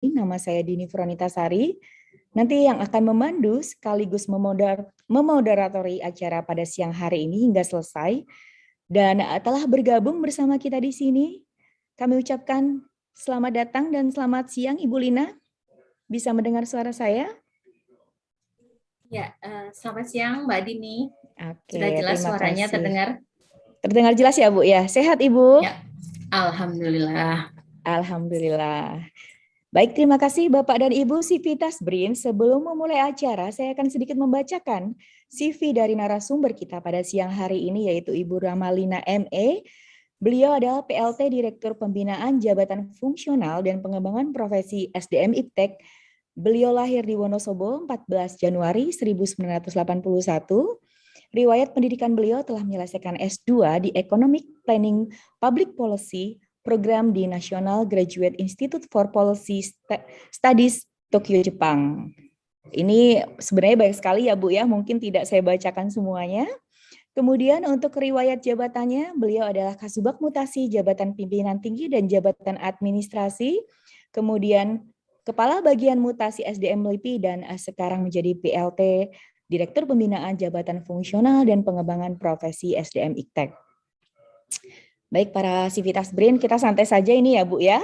Nama saya Dini Fronitasari. Nanti yang akan memandu sekaligus memoderatori acara pada siang hari ini hingga selesai. Dan telah bergabung bersama kita di sini, kami ucapkan selamat datang dan selamat siang Ibu Lina. Bisa mendengar suara saya? Ya, selamat siang Mbak Dini. Oke, Sudah jelas terima suaranya kasih. terdengar? Terdengar jelas ya Bu ya? Sehat Ibu? Ya, Alhamdulillah. Alhamdulillah. Baik, terima kasih Bapak dan Ibu Sivitas BRIN. Sebelum memulai acara, saya akan sedikit membacakan CV dari narasumber kita pada siang hari ini, yaitu Ibu Ramalina ME. Beliau adalah PLT Direktur Pembinaan Jabatan Fungsional dan Pengembangan Profesi SDM IPTEK. Beliau lahir di Wonosobo 14 Januari 1981. Riwayat pendidikan beliau telah menyelesaikan S2 di Economic Planning Public Policy program di National Graduate Institute for Policy Studies Tokyo, Jepang. Ini sebenarnya banyak sekali ya Bu ya, mungkin tidak saya bacakan semuanya. Kemudian untuk riwayat jabatannya, beliau adalah Kasubag Mutasi Jabatan Pimpinan Tinggi dan Jabatan Administrasi, kemudian Kepala Bagian Mutasi SDM LIPI dan sekarang menjadi PLT Direktur Pembinaan Jabatan Fungsional dan Pengembangan Profesi SDM IPTEK. Baik para Sivitas BRIN, kita santai saja ini ya Bu ya.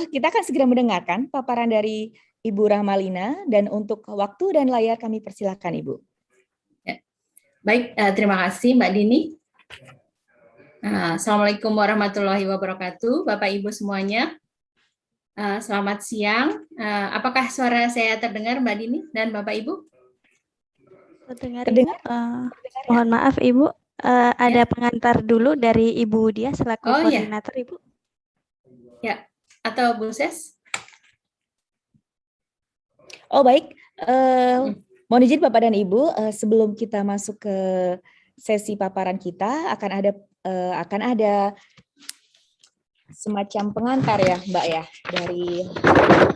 Kita akan segera mendengarkan paparan dari Ibu Ramalina dan untuk waktu dan layar kami persilahkan Ibu. Ya. Baik, terima kasih Mbak Dini. Assalamualaikum warahmatullahi wabarakatuh, Bapak Ibu semuanya. Selamat siang. Apakah suara saya terdengar Mbak Dini dan Bapak Ibu? Terdengar Ibu. Mohon maaf Ibu. Ada pengantar dulu dari Ibu Dia selaku koordinator ya. Ibu. Ya, atau Bu Ses? Oh baik, mohon izin Bapak dan Ibu, sebelum kita masuk ke sesi paparan kita akan ada semacam pengantar ya Mbak ya dari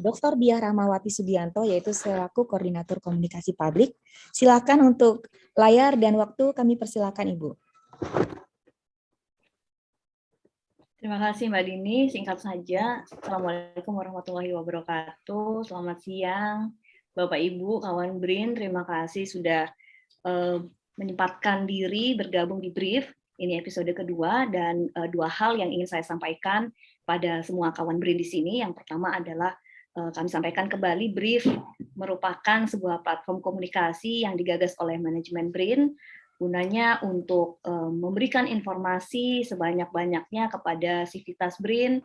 Dr. Diah Rahmawati Subianto yaitu selaku Koordinator Komunikasi Publik. Silakan untuk layar dan waktu kami persilakan Ibu. Terima kasih Mbak Dini, singkat saja. Assalamualaikum warahmatullahi wabarakatuh. Selamat siang Bapak Ibu, kawan BRIN. Terima kasih sudah menyempatkan diri bergabung di Brief. Ini episode kedua dan dua hal yang ingin saya sampaikan pada semua kawan BRIN di sini. Yang pertama adalah kami sampaikan kembali Brief merupakan sebuah platform komunikasi yang digagas oleh manajemen BRIN gunanya untuk memberikan informasi sebanyak-banyaknya kepada Sivitas BRIN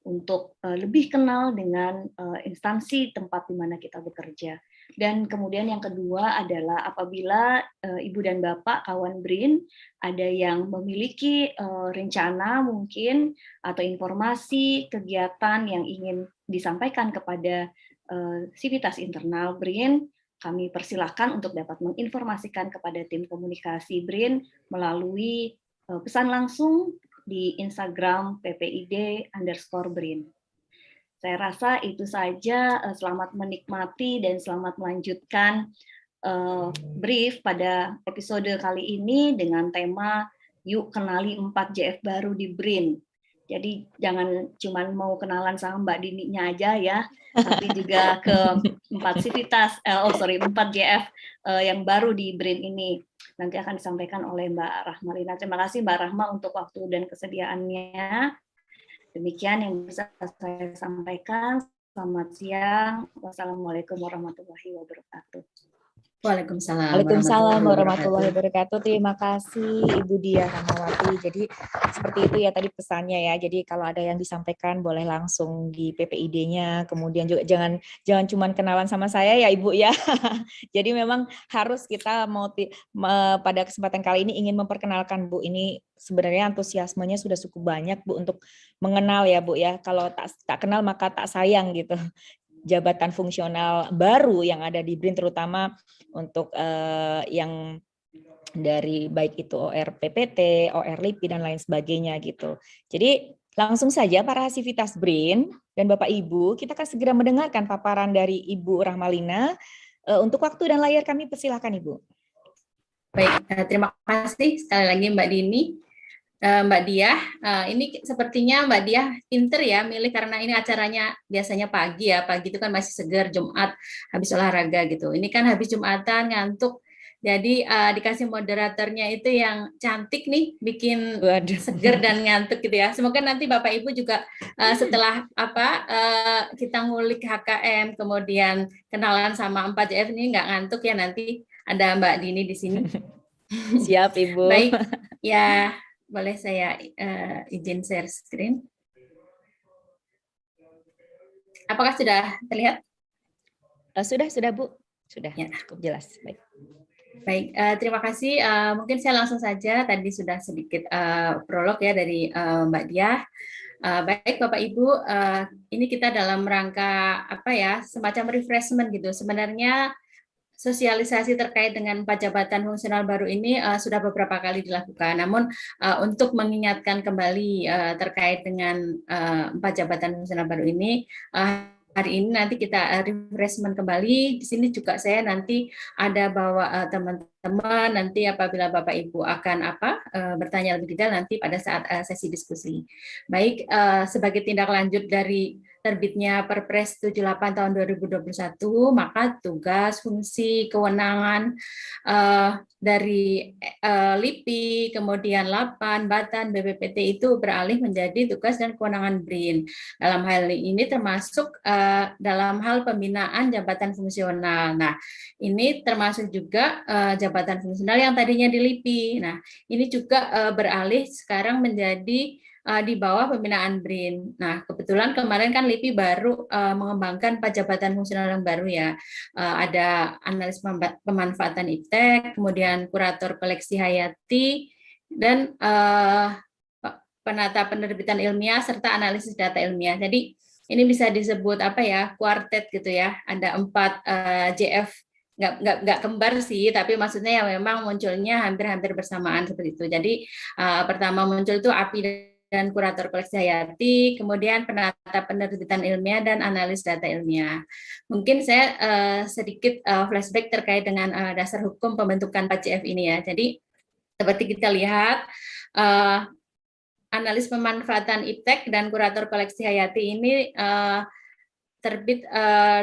untuk lebih kenal dengan instansi tempat di mana kita bekerja. Dan kemudian yang kedua adalah apabila Ibu dan Bapak kawan BRIN ada yang memiliki rencana mungkin atau informasi kegiatan yang ingin disampaikan kepada Sivitas internal BRIN, kami persilahkan untuk dapat menginformasikan kepada tim komunikasi BRIN melalui pesan langsung di Instagram ppid_BRIN. Saya rasa itu saja. Selamat menikmati dan selamat melanjutkan brief pada episode kali ini dengan tema Yuk Kenali 4JF baru di BRIN. Jadi jangan cuma mau kenalan sama Mbak Dininya aja ya, tapi juga ke 4JF yang baru di BRIN ini. Nanti akan disampaikan oleh Mbak Rahmalina. Terima kasih Mbak Rahma untuk waktu dan kesediaannya. Demikian yang bisa saya sampaikan. Selamat siang. Wassalamualaikum warahmatullahi wabarakatuh. Waalaikumsalam warahmatullahi wabarakatuh. Terima kasih Ibu Diah Rahmawati. Jadi seperti itu ya tadi pesannya ya. Jadi kalau ada yang disampaikan boleh langsung di PPID-nya. Kemudian juga jangan cuma kenalan sama saya ya Ibu ya. Jadi memang harus kita pada kesempatan kali ini ingin memperkenalkan Bu. Ini sebenarnya antusiasmenya sudah cukup banyak Bu untuk mengenal ya Bu ya. Kalau tak kenal maka tak sayang gitu. Jabatan fungsional baru yang ada di BRIN terutama untuk yang dari baik itu OR PPT, OR LIPI dan lain sebagainya gitu. Jadi langsung saja para Sivitas BRIN dan Bapak Ibu, kita akan segera mendengarkan paparan dari Ibu Rahmalina. Untuk waktu dan layar kami persilakan Ibu. Baik, terima kasih sekali lagi Mbak Dini. Mbak Diah. Ini sepertinya Mbak Diah pinter ya milih, karena ini acaranya biasanya pagi ya. Pagi itu kan masih segar, Jumat habis olahraga gitu. Ini kan habis Jumatan ngantuk. Jadi dikasih moderatornya itu yang cantik nih, bikin Waduh. seger dan ngantuk gitu ya. Semoga nanti Bapak Ibu juga setelah kita ngulik HKM, kemudian kenalan sama 4JF ini nggak ngantuk ya, nanti ada Mbak Dini di sini. Siap, Ibu. Baik, ya boleh saya izin share screen. Apakah sudah terlihat? Sudah Bu. Sudah Ya. cukup jelas. Baik. Baik, terima kasih. Mungkin saya langsung saja. Tadi sudah sedikit prolog ya dari Mbak Diah. Baik Bapak Ibu, ini kita dalam rangka semacam refreshment gitu. Sebenarnya sosialisasi terkait dengan 4 jabatan fungsional baru ini sudah beberapa kali dilakukan. Namun untuk mengingatkan kembali terkait dengan 4 jabatan fungsional baru ini, hari ini nanti kita refreshment kembali. Di sini juga saya nanti ada bawa teman-teman, nanti apabila Bapak Ibu akan bertanya lebih detail nanti pada saat sesi diskusi. Baik, sebagai tindak lanjut dari terbitnya Perpres 78 tahun 2021, maka tugas, fungsi, kewenangan dari LIPI, kemudian LAPAN, BATAN, BPPT itu beralih menjadi tugas dan kewenangan BRIN. Dalam hal ini termasuk dalam hal pembinaan jabatan fungsional. Nah, ini termasuk juga jabatan fungsional yang tadinya di LIPI. Nah, ini juga beralih sekarang menjadi di bawah pembinaan BRIN. Nah, kebetulan kemarin kan LIPI baru mengembangkan 4 jabatan fungsional yang baru ya. Ada analis pemanfaatan iptek, kemudian kurator koleksi hayati, dan penata penerbitan ilmiah serta analisis data ilmiah. Jadi ini bisa disebut kuartet gitu ya. Ada 4 JF, nggak kembar sih, tapi maksudnya ya memang munculnya hampir-hampir bersamaan seperti itu. Jadi pertama muncul itu API dan kurator koleksi hayati, kemudian penata penerbitan ilmiah dan analis data ilmiah. Mungkin saya sedikit flashback terkait dengan dasar hukum pembentukan 4JF ini ya. Jadi seperti kita lihat, analis pemanfaatan iptek dan kurator koleksi hayati ini terbit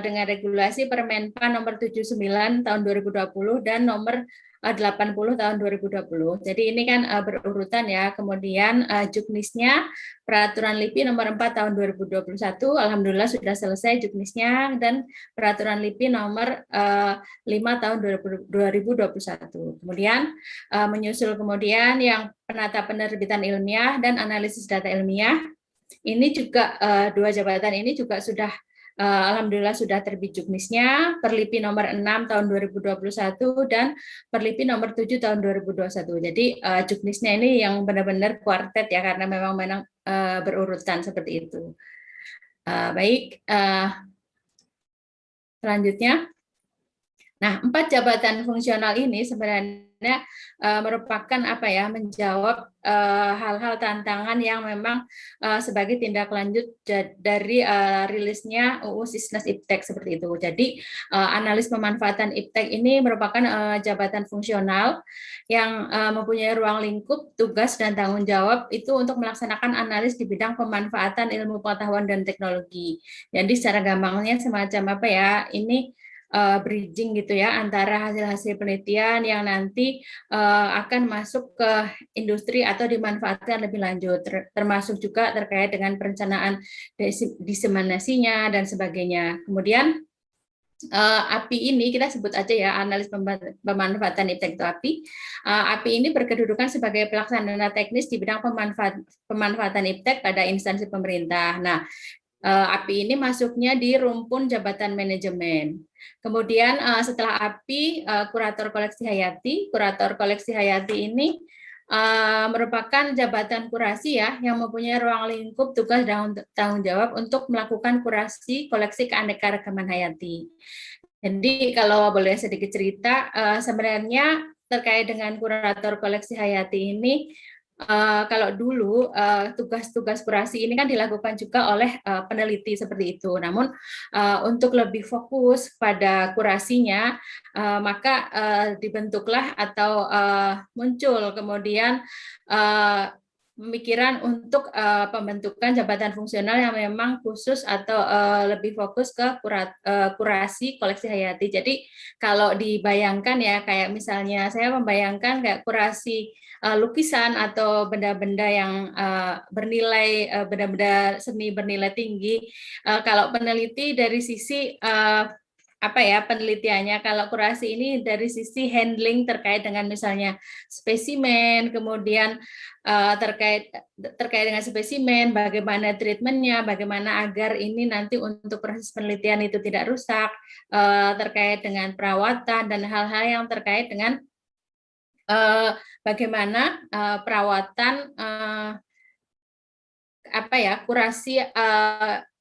dengan regulasi Permenpan nomor 79 tahun 2020 dan nomor 80 tahun 2020. Jadi ini kan berurutan ya. Kemudian juknisnya peraturan LIPI nomor 4 tahun 2021, alhamdulillah sudah selesai juknisnya, dan peraturan LIPI nomor 5 tahun 2021. Kemudian menyusul kemudian yang penata penerbitan ilmiah dan analisis data ilmiah. Ini juga 2 jabatan ini juga sudah alhamdulillah sudah terbit juknisnya, Perlipi nomor 6 tahun 2021 dan Perlipi nomor 7 tahun 2021. Jadi juknisnya ini yang benar-benar kuartet ya, karena memang berurutan seperti itu. Baik, selanjutnya. Nah, 4 jabatan fungsional ini sebenarnya merupakan menjawab hal-hal tantangan yang memang sebagai tindak lanjut dari rilisnya UU Sisnas Iptek seperti itu. Jadi analis pemanfaatan Iptek ini merupakan jabatan fungsional yang mempunyai ruang lingkup, tugas dan tanggung jawab itu untuk melaksanakan analis di bidang pemanfaatan ilmu pengetahuan dan teknologi. Jadi secara gampangnya semacam ini bridging gitu ya antara hasil-hasil penelitian yang nanti akan masuk ke industri atau dimanfaatkan lebih lanjut, termasuk juga terkait dengan perencanaan diseminasinya dan sebagainya. Kemudian API ini kita sebut aja ya, analis pemanfaatan iptek itu API. API ini berkedudukan sebagai pelaksana teknis di bidang pemanfaatan iptek pada instansi pemerintah. Nah, API ini masuknya di rumpun jabatan manajemen. Kemudian setelah API, kurator koleksi hayati. Kurator koleksi hayati ini merupakan jabatan kurasi ya, yang mempunyai ruang lingkup, tugas dan tanggung jawab untuk melakukan kurasi koleksi keanekaragaman hayati. Jadi kalau boleh sedikit cerita, sebenarnya terkait dengan kurator koleksi hayati ini, kalau dulu tugas-tugas kurasi ini kan dilakukan juga oleh peneliti seperti itu. Namun untuk lebih fokus pada kurasinya, maka dibentuklah atau muncul kemudian pemikiran untuk pembentukan jabatan fungsional yang memang khusus atau lebih fokus ke kurasi koleksi hayati. Jadi kalau dibayangkan ya, kayak misalnya saya membayangkan kayak kurasi lukisan atau benda-benda yang bernilai, benda-benda seni bernilai tinggi. Kalau peneliti dari sisi apa ya penelitiannya, kalau kurasi ini dari sisi handling terkait dengan misalnya spesimen, kemudian terkait dengan spesimen, bagaimana treatmentnya, bagaimana agar ini nanti untuk proses penelitian itu tidak rusak, terkait dengan perawatan dan hal-hal yang terkait dengan bagaimana perawatan apa ya kurasi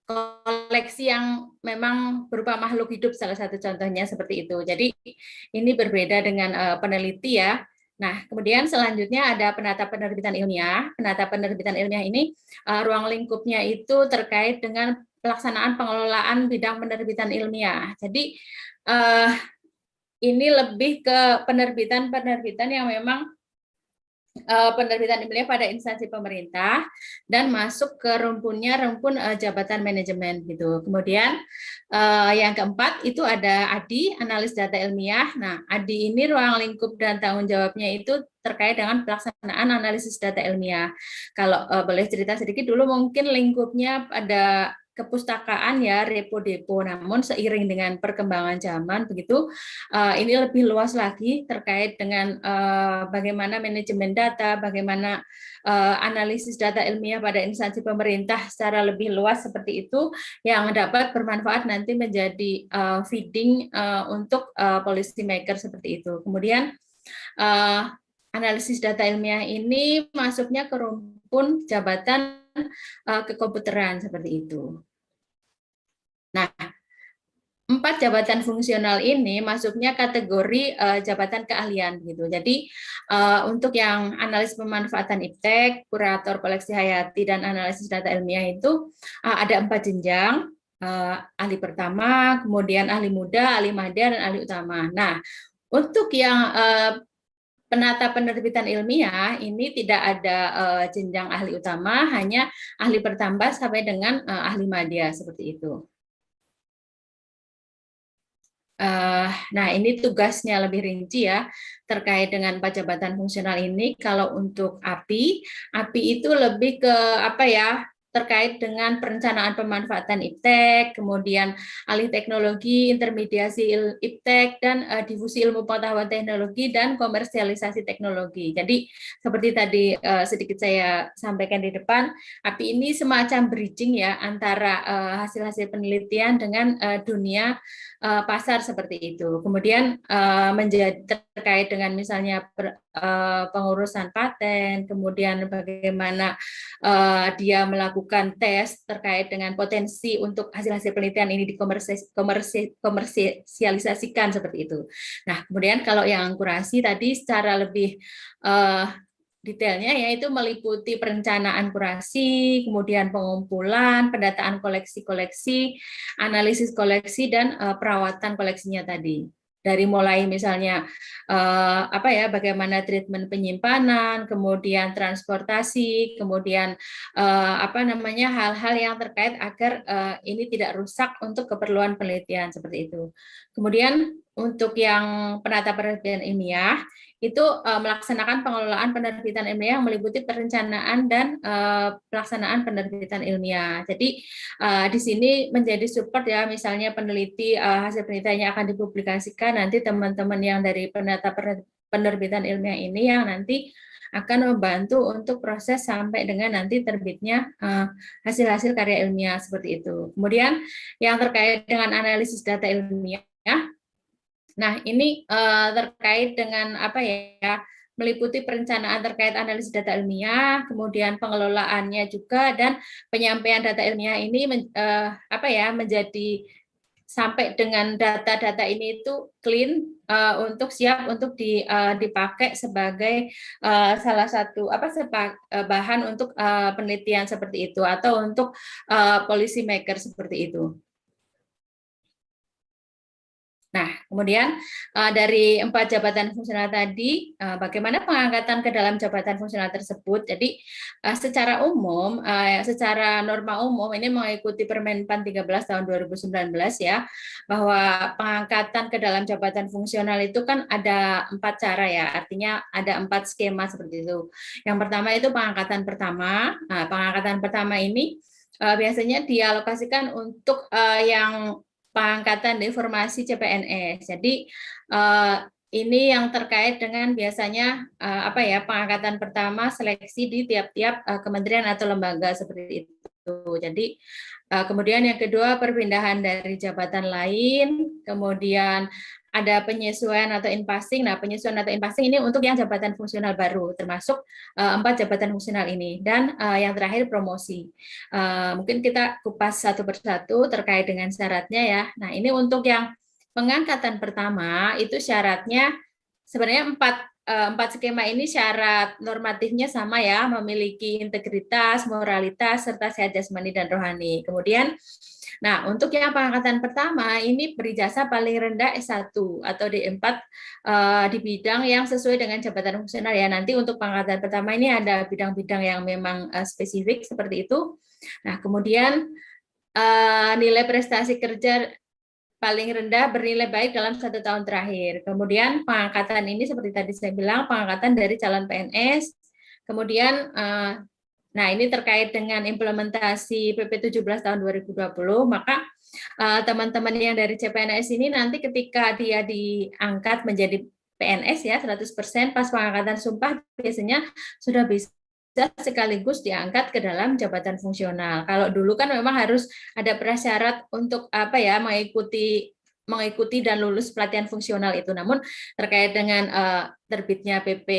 koleksi yang memang berupa makhluk hidup, salah satu contohnya seperti itu. Jadi ini berbeda dengan peneliti ya. Nah, kemudian selanjutnya ada penata penerbitan ilmiah. Penata penerbitan ilmiah ini ruang lingkupnya itu terkait dengan pelaksanaan pengelolaan bidang penerbitan ilmiah. Jadi ini lebih ke penerbitan yang memang penerbitan ilmiah pada instansi pemerintah dan masuk ke rumpun jabatan manajemen gitu. Kemudian yang keempat itu ada ADI, analis data ilmiah. Nah, ADI ini ruang lingkup dan tanggung jawabnya itu terkait dengan pelaksanaan analisis data ilmiah. Kalau boleh cerita sedikit dulu, mungkin lingkupnya ada kepustakaan ya, repo-depo. Namun seiring dengan perkembangan zaman begitu, ini lebih luas lagi terkait dengan bagaimana manajemen data, bagaimana analisis data ilmiah pada instansi pemerintah secara lebih luas seperti itu, yang dapat bermanfaat nanti menjadi feeding untuk policy maker seperti itu. Kemudian analisis data ilmiah ini masuknya ke rumpun jabatan kekomputeran seperti itu. Nah, 4 jabatan fungsional ini masuknya kategori jabatan keahlian gitu. Jadi untuk yang analis pemanfaatan iptek, kurator koleksi hayati dan analisis data ilmiah itu ada 4 jenjang. Ahli pertama, kemudian ahli muda, ahli madya, dan ahli utama. Nah, untuk yang penata penerbitan ilmiah ini tidak ada jenjang ahli utama, hanya ahli pertambah sampai dengan ahli madya seperti itu. Nah, ini tugasnya lebih rinci ya terkait dengan 4 jabatan fungsional ini. Kalau untuk API itu lebih ke apa ya? Terkait dengan perencanaan pemanfaatan iptek, kemudian alih teknologi, intermediasi iptek, dan difusi ilmu pengetahuan teknologi dan komersialisasi teknologi. Jadi seperti tadi sedikit saya sampaikan di depan, API ini semacam bridging ya antara hasil-hasil penelitian dengan dunia pasar seperti itu. Kemudian menjadi terkait dengan misalnya pengurusan paten, kemudian bagaimana dia melakukan tes terkait dengan potensi untuk hasil-hasil penelitian ini dikomersialisasikan seperti itu. Nah, kemudian kalau yang kurasi tadi secara lebih detailnya yaitu meliputi perencanaan kurasi, kemudian pengumpulan, pendataan koleksi-koleksi, analisis koleksi, dan perawatan koleksinya tadi. Dari mulai misalnya bagaimana treatment penyimpanan, kemudian transportasi, kemudian hal-hal yang terkait agar ini tidak rusak untuk keperluan penelitian seperti itu. Kemudian untuk yang penata penerbitan ilmiah itu melaksanakan pengelolaan penerbitan ilmiah yang meliputi perencanaan dan pelaksanaan penerbitan ilmiah. Jadi di sini menjadi support ya, misalnya peneliti hasil penelitiannya akan dipublikasikan, nanti teman-teman yang dari penata penerbitan ilmiah ini yang nanti akan membantu untuk proses sampai dengan nanti terbitnya hasil-hasil karya ilmiah seperti itu. Kemudian yang terkait dengan analisis data ilmiah, nah, ini terkait dengan meliputi perencanaan terkait analisis data ilmiah, kemudian pengelolaannya juga, dan penyampaian data ilmiah ini menjadi sampai dengan data-data ini itu clean untuk siap untuk dipakai sebagai salah satu bahan untuk penelitian seperti itu atau untuk policy maker seperti itu. Nah, kemudian dari 4 jabatan fungsional tadi, bagaimana pengangkatan ke dalam jabatan fungsional tersebut? Jadi, secara umum, secara norma umum ini mengikuti Permenpan 13 tahun 2019 ya, bahwa pengangkatan ke dalam jabatan fungsional itu kan ada 4 cara ya, artinya ada 4 skema seperti itu. Yang pertama itu pengangkatan pertama. Nah, pengangkatan pertama ini biasanya dialokasikan untuk yang pengangkatan informasi CPNS. Jadi ini yang terkait dengan biasanya apa ya, pengangkatan pertama seleksi di tiap-tiap kementerian atau lembaga seperti itu. Jadi kemudian yang kedua perpindahan dari jabatan lain, kemudian ada penyesuaian atau in-passing. Nah, penyesuaian atau in-passing ini untuk yang jabatan fungsional baru, termasuk 4 jabatan fungsional ini. Dan yang terakhir promosi. Mungkin kita kupas satu persatu terkait dengan syaratnya ya. Nah, ini untuk yang pengangkatan pertama itu syaratnya sebenarnya 4 skema ini syarat normatifnya sama ya, memiliki integritas, moralitas, serta sehat jasmani dan rohani. Kemudian, nah untuk yang pengangkatan pertama ini berijazah paling rendah S1 atau D4 di bidang yang sesuai dengan jabatan fungsional ya. Nanti untuk pengangkatan pertama ini ada bidang-bidang yang memang spesifik seperti itu. Nah kemudian nilai prestasi kerja paling rendah bernilai baik dalam 1 tahun terakhir. Kemudian pengangkatan ini seperti tadi saya bilang, pengangkatan dari calon PNS. Kemudian, nah ini terkait dengan implementasi PP 17 tahun 2020, maka teman-teman yang dari CPNS ini nanti ketika dia diangkat menjadi PNS ya 100% pas pengangkatan sumpah biasanya sudah bisa sekaligus diangkat ke dalam jabatan fungsional. Kalau dulu kan memang harus ada prasyarat untuk apa ya, mengikuti dan lulus pelatihan fungsional itu. Namun terkait dengan terbitnya PP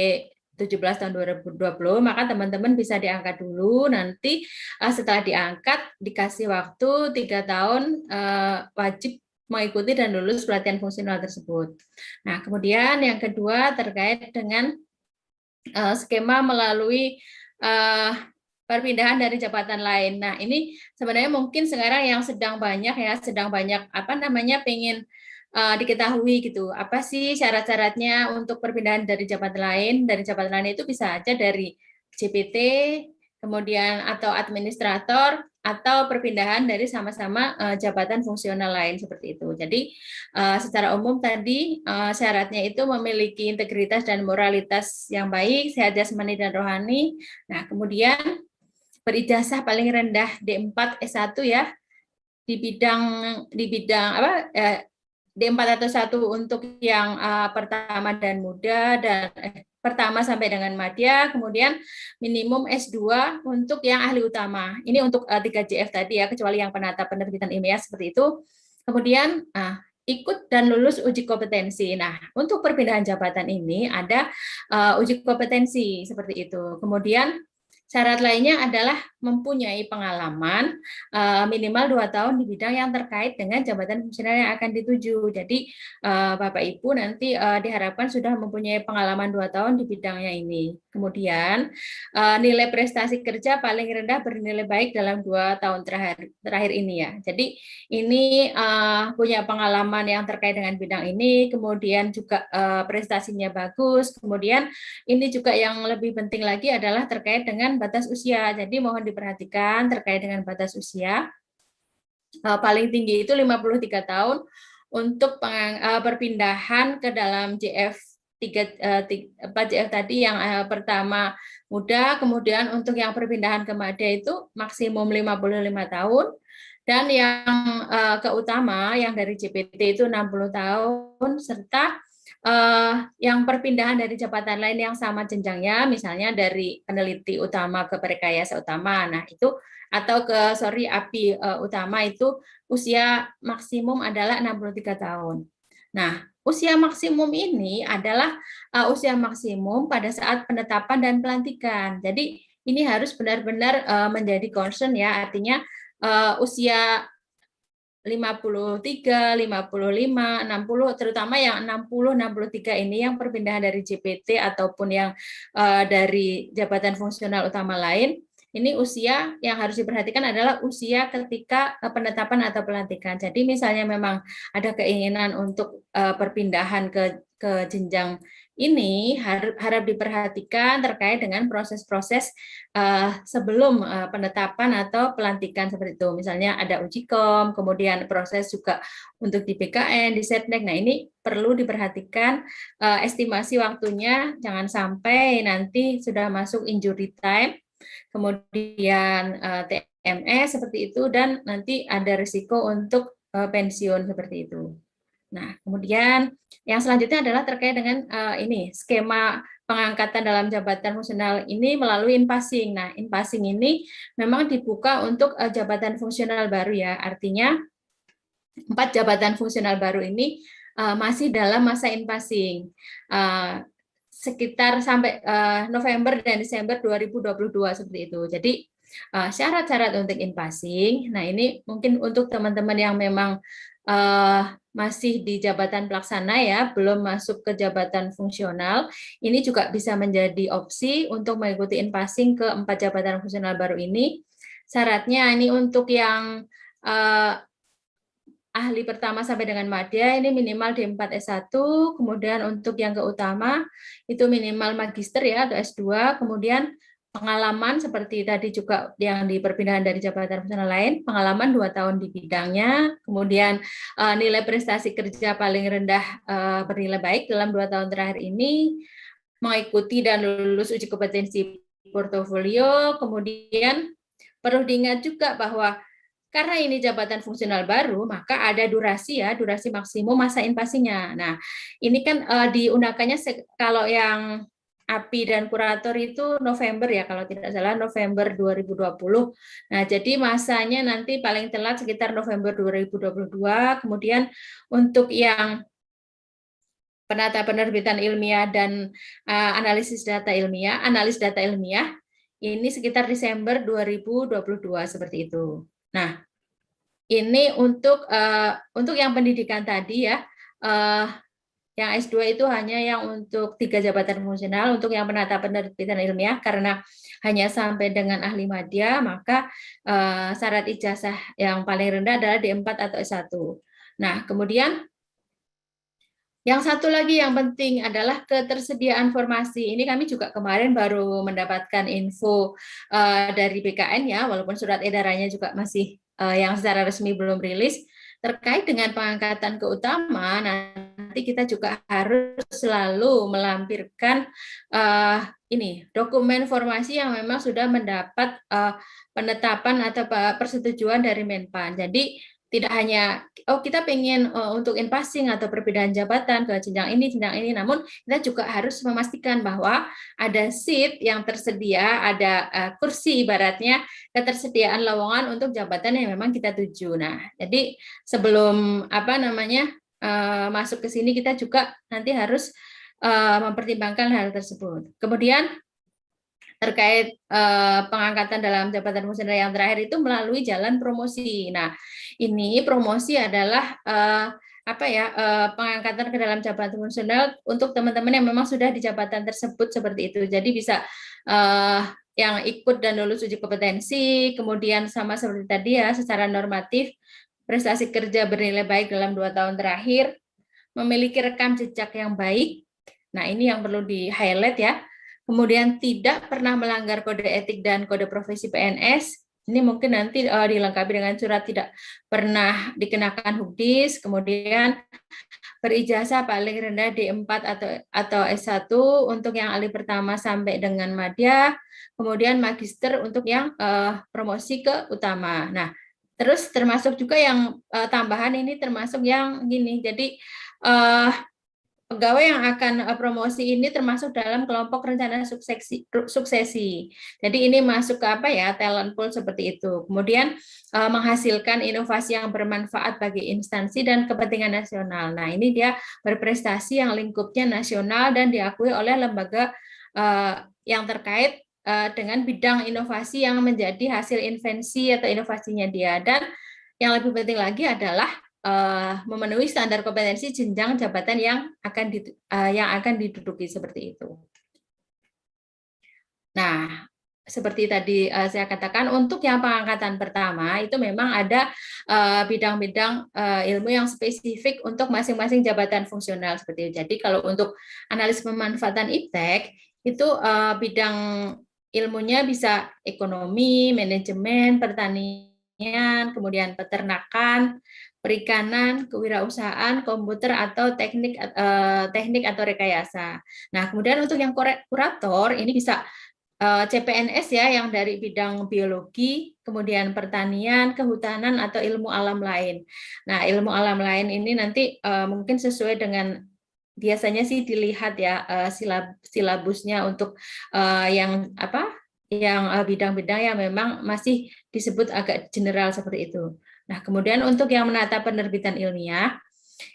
17 tahun 2020, maka teman-teman bisa diangkat dulu, nanti setelah diangkat dikasih waktu 3 tahun wajib mengikuti dan lulus pelatihan fungsional tersebut. Nah, kemudian yang kedua terkait dengan skema melalui perpindahan dari jabatan lain. Nah, ini sebenarnya mungkin sekarang yang sedang banyak apa namanya pengen diketahui gitu. Apa sih syarat-syaratnya untuk perpindahan dari jabatan lain? Dari jabatan lain itu bisa aja dari JPT, kemudian atau administrator, atau perpindahan dari sama-sama jabatan fungsional lain seperti itu. Jadi secara umum tadi syaratnya itu memiliki integritas dan moralitas yang baik, sehat jasmani dan rohani. Nah, kemudian berijazah paling rendah D4 S1 ya di bidang apa D4 atau 1 untuk yang pertama dan muda dan pertama sampai dengan madya, kemudian minimum S2 untuk yang ahli utama. Ini untuk 3JF tadi ya, kecuali yang penata penerbitan ilmiah seperti itu. Kemudian ikut dan lulus uji kompetensi. Nah, untuk perpindahan jabatan ini ada uji kompetensi seperti itu. Kemudian syarat lainnya adalah mempunyai pengalaman minimal 2 tahun di bidang yang terkait dengan jabatan fungsional yang akan dituju. Jadi Bapak Ibu nanti diharapkan sudah mempunyai pengalaman 2 tahun di bidangnya ini. Kemudian nilai prestasi kerja paling rendah bernilai baik dalam 2 tahun terakhir ini ya. Jadi ini punya pengalaman yang terkait dengan bidang ini, kemudian juga prestasinya bagus, kemudian ini juga yang lebih penting lagi adalah terkait dengan batas usia. Jadi mohon diperhatikan terkait dengan batas usia. Paling tinggi itu 53 tahun untuk perpindahan ke dalam JF 4 JF tadi yang pertama muda, kemudian untuk yang perpindahan ke madya itu maksimum 55 tahun, dan yang ke utama yang dari JPT itu 60 tahun, serta yang perpindahan dari jabatan lain yang sama jenjangnya, misalnya dari peneliti utama ke perekayasa utama, nah itu atau ke API utama itu usia maksimum adalah 63 tahun. Nah, usia maksimum ini adalah usia maksimum pada saat penetapan dan pelantikan. Jadi ini harus benar-benar menjadi concern ya, artinya usia 53, 55, 60, terutama yang 60, 63 ini yang perpindahan dari JPT ataupun yang dari jabatan fungsional utama lain, ini usia yang harus diperhatikan adalah usia ketika penetapan atau pelantikan. Jadi misalnya memang ada keinginan untuk perpindahan ke jenjang ini harap diperhatikan terkait dengan proses-proses sebelum penetapan atau pelantikan seperti itu. Misalnya ada uji kom, kemudian proses juga untuk di BKN, di Setnek. Nah, ini perlu diperhatikan estimasi waktunya, jangan sampai nanti sudah masuk injury time, kemudian TMS seperti itu, dan nanti ada risiko untuk pensiun seperti itu. Nah, kemudian yang selanjutnya adalah terkait dengan ini skema pengangkatan dalam jabatan fungsional ini melalui in-passing. Nah, in-passing ini memang dibuka untuk jabatan fungsional baru ya. Artinya 4 jabatan fungsional baru ini masih dalam masa in-passing. Sekitar sampai November dan Desember 2022 seperti itu. Jadi syarat-syarat untuk in-passing, nah ini mungkin untuk teman-teman yang memang masih di jabatan pelaksana ya, belum masuk ke jabatan fungsional, ini juga bisa menjadi opsi untuk mengikuti in-passing ke 4 jabatan fungsional baru ini. Syaratnya ini untuk yang ahli pertama sampai dengan madya ini minimal D4 S1, kemudian untuk yang ke utama itu minimal magister ya atau S2, kemudian pengalaman seperti tadi juga yang di perpindahan dari jabatan fungsional lain, pengalaman 2 tahun di bidangnya, kemudian nilai prestasi kerja paling rendah bernilai baik dalam 2 tahun terakhir ini, mengikuti dan lulus uji kompetensi portofolio, kemudian perlu diingat juga bahwa karena ini jabatan fungsional baru, maka ada durasi ya, durasi maksimum masa in-passing-nya. Nah, ini kan diundangkannya kalau yang API dan kurator itu November ya, kalau tidak salah November 2020. Nah, jadi masanya nanti paling telat sekitar November 2022. Kemudian untuk yang penata penerbitan ilmiah dan analis data ilmiah, ini sekitar Desember 2022 seperti itu. Nah, ini untuk yang pendidikan tadi ya, yang S2 itu hanya yang untuk 3 jabatan fungsional, untuk yang penata penerbitan ilmiah karena hanya sampai dengan ahli madya, maka syarat ijazah yang paling rendah adalah D4 atau S1. Nah, kemudian yang satu lagi yang penting adalah ketersediaan formasi. Ini kami juga kemarin baru mendapatkan info dari BKN ya, walaupun surat edarannya juga masih yang secara resmi belum rilis. Terkait dengan pengangkatan ke utama, nanti kita juga harus selalu melampirkan ini dokumen formasi yang memang sudah mendapat penetapan atau persetujuan dari Menpan. Jadi tidak hanya kita pengen untuk in-passing atau perpindahan jabatan ke jenjang ini, namun kita juga harus memastikan bahwa ada seat yang tersedia, ada kursi ibaratnya, ketersediaan lowongan untuk jabatan yang memang kita tuju. Nah, jadi sebelum masuk ke sini kita juga nanti harus mempertimbangkan hal tersebut. Kemudian terkait pengangkatan dalam jabatan fungsional yang terakhir itu melalui jalan promosi. Nah, ini promosi adalah pengangkatan ke dalam jabatan fungsional untuk teman-teman yang memang sudah di jabatan tersebut seperti itu. Jadi bisa yang ikut dan lulus uji kompetensi, kemudian sama seperti tadi ya, secara normatif prestasi kerja bernilai baik dalam 2 tahun terakhir, memiliki rekam jejak yang baik. Nah, ini yang perlu di-highlight ya. Kemudian tidak pernah melanggar kode etik dan kode profesi PNS. Ini mungkin nanti dilengkapi dengan surat tidak pernah dikenakan hukdis, kemudian berijazah paling rendah D4 atau S1 untuk yang ahli pertama sampai dengan madya, kemudian magister untuk yang promosi ke utama. Nah, terus termasuk juga yang tambahan ini termasuk yang gini. Jadi pegawai yang akan promosi ini termasuk dalam kelompok rencana suksesi. Jadi ini masuk ke talent pool seperti itu. Kemudian menghasilkan inovasi yang bermanfaat bagi instansi dan kepentingan nasional. Nah, ini dia berprestasi yang lingkupnya nasional dan diakui oleh lembaga yang terkait dengan bidang inovasi yang menjadi hasil invensi atau inovasinya dia. Dan yang lebih penting lagi adalah memenuhi standar kompetensi jenjang jabatan yang akan diduduki seperti itu. Nah, seperti tadi saya katakan, untuk yang pengangkatan pertama itu memang ada bidang-bidang ilmu yang spesifik untuk masing-masing jabatan fungsional seperti itu. Jadi kalau untuk analisis pemanfaatan iptek itu bidang ilmunya bisa ekonomi, manajemen, pertanian, kemudian peternakan, perikanan, kewirausahaan, komputer atau teknik atau rekayasa. Nah, kemudian untuk yang kurator ini bisa CPNS ya, yang dari bidang biologi, kemudian pertanian, kehutanan, atau ilmu alam lain. Nah, ilmu alam lain ini nanti mungkin sesuai dengan, biasanya sih dilihat ya silabusnya untuk yang bidang-bidang yang memang masih disebut agak general seperti itu. Nah, kemudian untuk yang menata penerbitan ilmiah,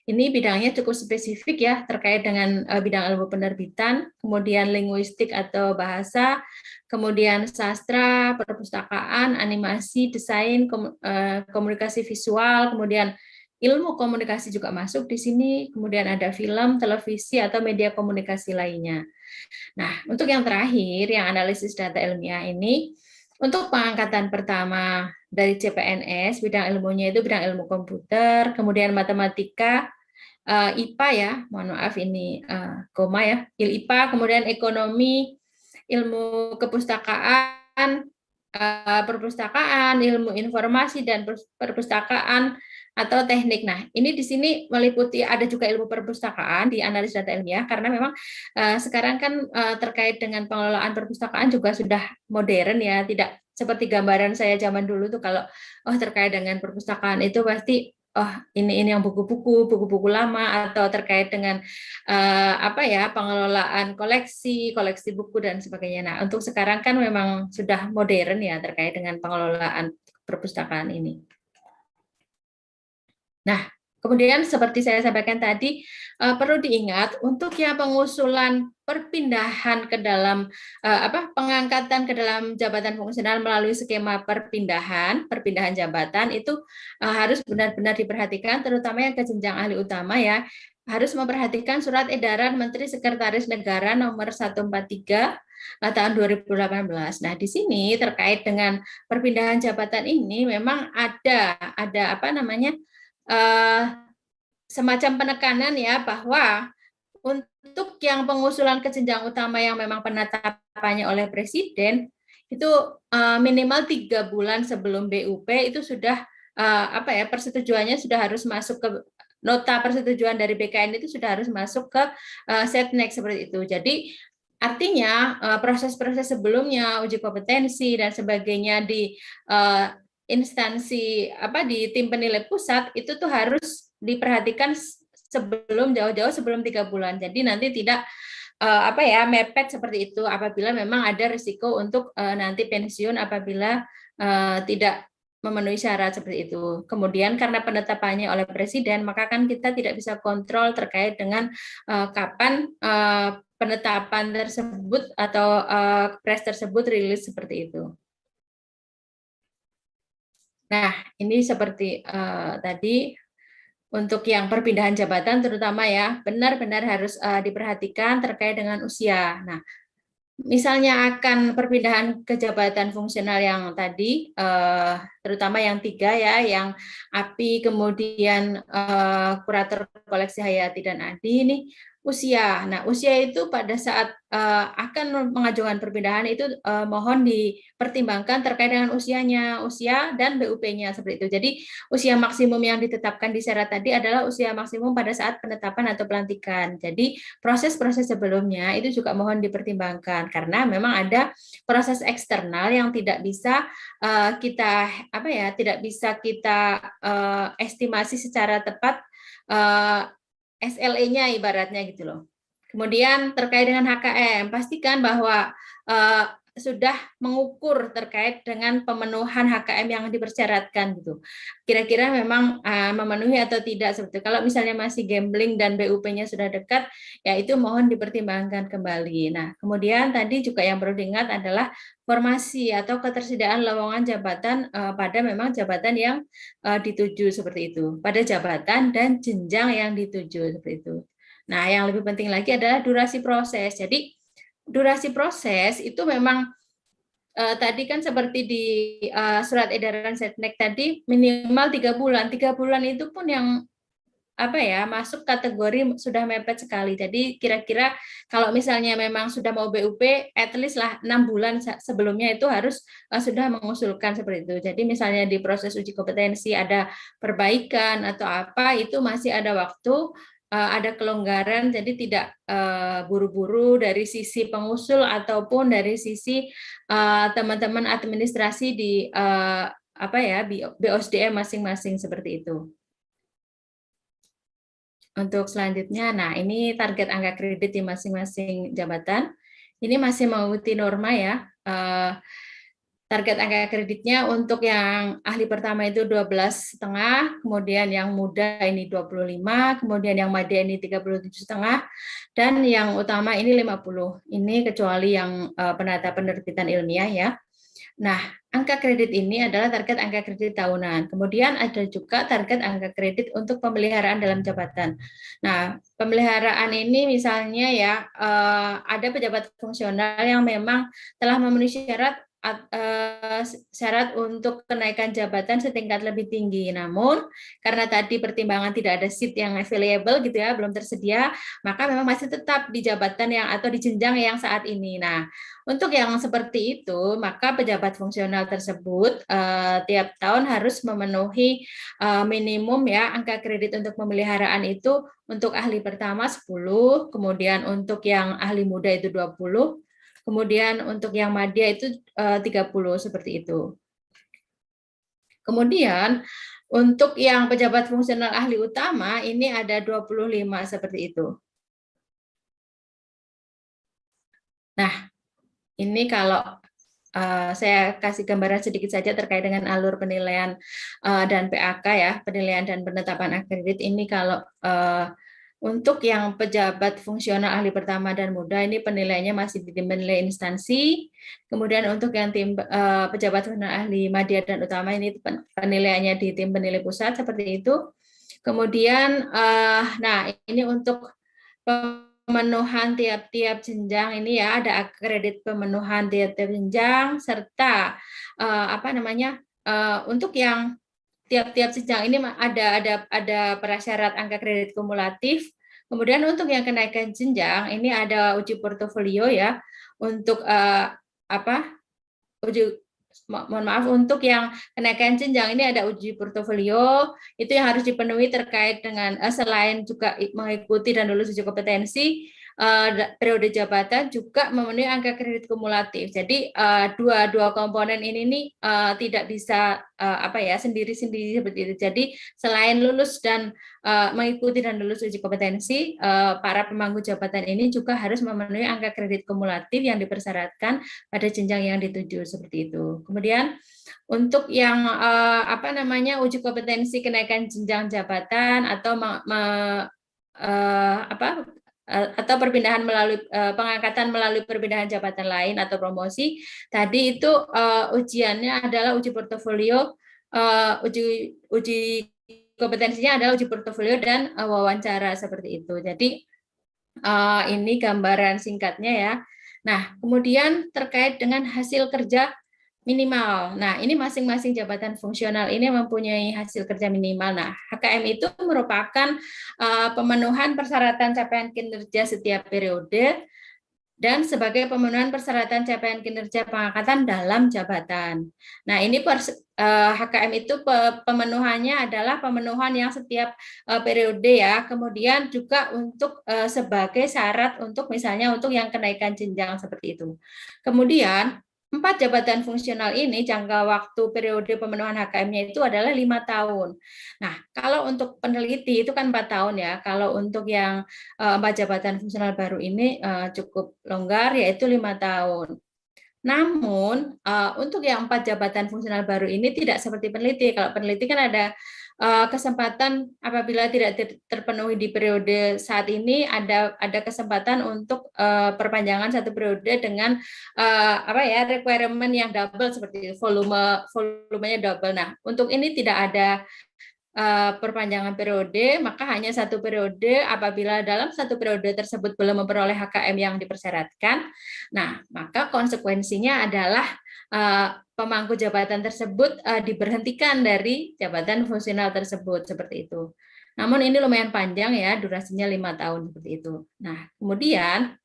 ini bidangnya cukup spesifik ya, terkait dengan bidang ilmu penerbitan, kemudian linguistik atau bahasa, kemudian sastra, perpustakaan, animasi, desain, komunikasi visual, kemudian ilmu komunikasi juga masuk di sini, kemudian ada film, televisi, atau media komunikasi lainnya. Nah, untuk yang terakhir, yang analisis data ilmiah ini, untuk pengangkatan pertama dari CPNS, bidang ilmunya itu bidang ilmu komputer, kemudian matematika, IPA ya, mohon maaf ini koma ya, IPA, kemudian ekonomi, ilmu kepustakaan, perpustakaan, ilmu informasi dan perpustakaan, atau teknik. Nah, ini di sini meliputi ada juga ilmu perpustakaan di analis data ilmiah, karena memang sekarang kan terkait dengan pengelolaan perpustakaan juga sudah modern ya, tidak seperti gambaran saya zaman dulu tuh kalau terkait dengan perpustakaan itu pasti ini yang buku-buku lama, atau terkait dengan pengelolaan koleksi buku dan sebagainya. Nah, untuk sekarang kan memang sudah modern ya terkait dengan pengelolaan perpustakaan ini. Nah, kemudian seperti saya sampaikan tadi, perlu diingat untuk yang pengusulan perpindahan ke dalam pengangkatan ke dalam jabatan fungsional melalui skema perpindahan jabatan itu harus benar-benar diperhatikan, terutama yang ke jenjang ahli utama ya, harus memperhatikan surat edaran Menteri Sekretaris Negara nomor 143 tahun 2018. Nah, di sini terkait dengan perpindahan jabatan ini memang ada semacam penekanan ya, bahwa untuk yang pengusulan ke jenjang utama yang memang penetapannya oleh Presiden itu minimal 3 bulan sebelum BUP itu sudah persetujuannya sudah harus masuk ke nota persetujuan dari BKN, itu sudah harus masuk ke Setnek seperti itu. Jadi artinya proses-proses sebelumnya, uji kompetensi dan sebagainya di instansi di tim penilai pusat itu tuh harus diperhatikan jauh-jauh sebelum 3 bulan. Jadi nanti tidak mepet seperti itu apabila memang ada risiko untuk nanti pensiun apabila tidak memenuhi syarat seperti itu. Kemudian karena penetapannya oleh Presiden, maka kan kita tidak bisa kontrol terkait dengan kapan penetapan tersebut atau pres tersebut rilis seperti itu. Nah, ini seperti tadi untuk yang perpindahan jabatan terutama ya, benar-benar harus diperhatikan terkait dengan usia. Nah, misalnya akan perpindahan ke jabatan fungsional yang tadi, terutama yang 3 ya, yang API, kemudian kurator koleksi Hayati dan Adi ini usia. Nah, usia itu pada saat akan mengajukan perpindahan itu mohon dipertimbangkan terkait dengan usia dan BUP-nya seperti itu. Jadi usia maksimum yang ditetapkan di syarat tadi adalah usia maksimum pada saat penetapan atau pelantikan. Jadi proses-proses sebelumnya itu juga mohon dipertimbangkan karena memang ada proses eksternal yang tidak bisa tidak bisa kita estimasi secara tepat SLE-nya ibaratnya gitu loh. Kemudian terkait dengan HKM, pastikan bahwa sudah mengukur terkait dengan pemenuhan HKM yang dipersyaratkan gitu. Kira-kira memang memenuhi atau tidak seperti itu. Kalau misalnya masih gambling dan BUP-nya sudah dekat, ya itu mohon dipertimbangkan kembali. Nah, kemudian tadi juga yang perlu diingat adalah formasi atau ketersediaan lowongan jabatan pada memang jabatan yang dituju seperti itu. Pada jabatan dan jenjang yang dituju seperti itu. Nah, yang lebih penting lagi adalah durasi proses. Jadi durasi proses itu memang tadi kan seperti di surat edaran Setnek tadi minimal 3 bulan. 3 bulan itu pun yang apa ya masuk kategori sudah mepet sekali. Jadi kira-kira kalau misalnya memang sudah mau BUP, at least lah 6 bulan sebelumnya itu harus sudah mengusulkan seperti itu. Jadi misalnya di proses uji kompetensi ada perbaikan atau apa, itu masih ada waktu, ada kelonggaran, jadi tidak buru-buru dari sisi pengusul ataupun dari sisi teman-teman administrasi di apa ya BOSDM masing-masing seperti itu. Untuk selanjutnya, nah ini target angka kredit di masing-masing jabatan. Ini masih mengikuti norma ya. Target angka kreditnya untuk yang ahli pertama itu 12,5, kemudian yang muda ini 25, kemudian yang madya ini 37,5, dan yang utama ini 50. Ini kecuali yang penata penerbitan ilmiah ya. Nah, angka kredit ini adalah target angka kredit tahunan. Kemudian ada juga target angka kredit untuk pemeliharaan dalam jabatan. Nah, pemeliharaan ini misalnya ya ada pejabat fungsional yang memang telah memenuhi syarat untuk kenaikan jabatan setingkat lebih tinggi. Namun karena tadi pertimbangan tidak ada seat yang available gitu ya, belum tersedia, maka memang masih tetap di jabatan yang atau di jenjang yang saat ini. Nah, untuk yang seperti itu, maka pejabat fungsional tersebut tiap tahun harus memenuhi minimum ya angka kredit untuk pemeliharaan itu untuk ahli pertama 10, kemudian untuk yang ahli muda itu 20, kemudian untuk yang madya itu 30 seperti itu. Kemudian untuk yang pejabat fungsional ahli utama ini ada 25 seperti itu. Nah, ini kalau saya kasih gambaran sedikit saja terkait dengan alur penilaian dan PAK ya, penilaian dan penetapan akredit ini kalau untuk yang pejabat fungsional ahli pertama dan muda ini penilaiannya masih di tim penilai instansi. Kemudian untuk yang tim pejabat fungsional ahli madya dan utama ini penilaiannya di tim penilai pusat seperti itu. Kemudian nah ini untuk pemenuhan tiap-tiap jenjang ini ya ada kredit pemenuhan tiap-tiap jenjang serta apa namanya untuk yang tiap-tiap jenjang ini ada prasyarat angka kredit kumulatif. Kemudian untuk yang kenaikan jenjang ini ada uji portofolio ya untuk mohon maaf untuk yang kenaikan jenjang ini ada uji portofolio itu yang harus dipenuhi terkait dengan selain juga mengikuti dan lulus uji kompetensi periode jabatan juga memenuhi angka kredit kumulatif. Jadi dua komponen ini nih tidak bisa sendiri-sendiri seperti itu. Jadi selain lulus dan mengikuti dan lulus uji kompetensi, para pemangku jabatan ini juga harus memenuhi angka kredit kumulatif yang dipersyaratkan pada jenjang yang dituju seperti itu. Kemudian untuk yang uji kompetensi kenaikan jenjang jabatan atau atau perpindahan melalui pengangkatan melalui perpindahan jabatan lain atau promosi, tadi itu ujiannya adalah uji portofolio, uji kompetensinya adalah uji portofolio dan wawancara seperti itu. Jadi ini gambaran singkatnya ya. Nah, kemudian terkait dengan hasil kerja minimal. Nah, ini masing-masing jabatan fungsional ini mempunyai hasil kerja minimal. Nah, HKM itu merupakan pemenuhan persyaratan capaian kinerja setiap periode dan sebagai pemenuhan persyaratan capaian kinerja pengangkatan dalam jabatan. Nah, ini HKM itu pemenuhannya adalah pemenuhan yang setiap periode ya. Kemudian juga untuk sebagai syarat untuk misalnya untuk yang kenaikan jenjang seperti itu. Kemudian 4 jabatan fungsional ini jangka waktu periode pemenuhan HKM-nya itu adalah 5 tahun. Nah, kalau untuk peneliti itu kan 4 tahun ya. Kalau untuk yang 4 jabatan fungsional baru ini cukup longgar yaitu 5 tahun. Namun untuk yang 4 jabatan fungsional baru ini tidak seperti peneliti. Kalau peneliti kan ada kesempatan apabila tidak terpenuhi di periode saat ini ada kesempatan untuk perpanjangan satu periode dengan requirement yang double seperti itu, volumenya double. Nah, untuk ini tidak ada perpanjangan periode, maka hanya 1 periode. Apabila dalam 1 periode tersebut belum memperoleh HKM yang dipersyaratkan, nah maka konsekuensinya adalah pemangku jabatan tersebut diberhentikan dari jabatan fungsional tersebut, seperti itu. Namun ini lumayan panjang ya, durasinya 5 tahun seperti itu. Nah, kemudian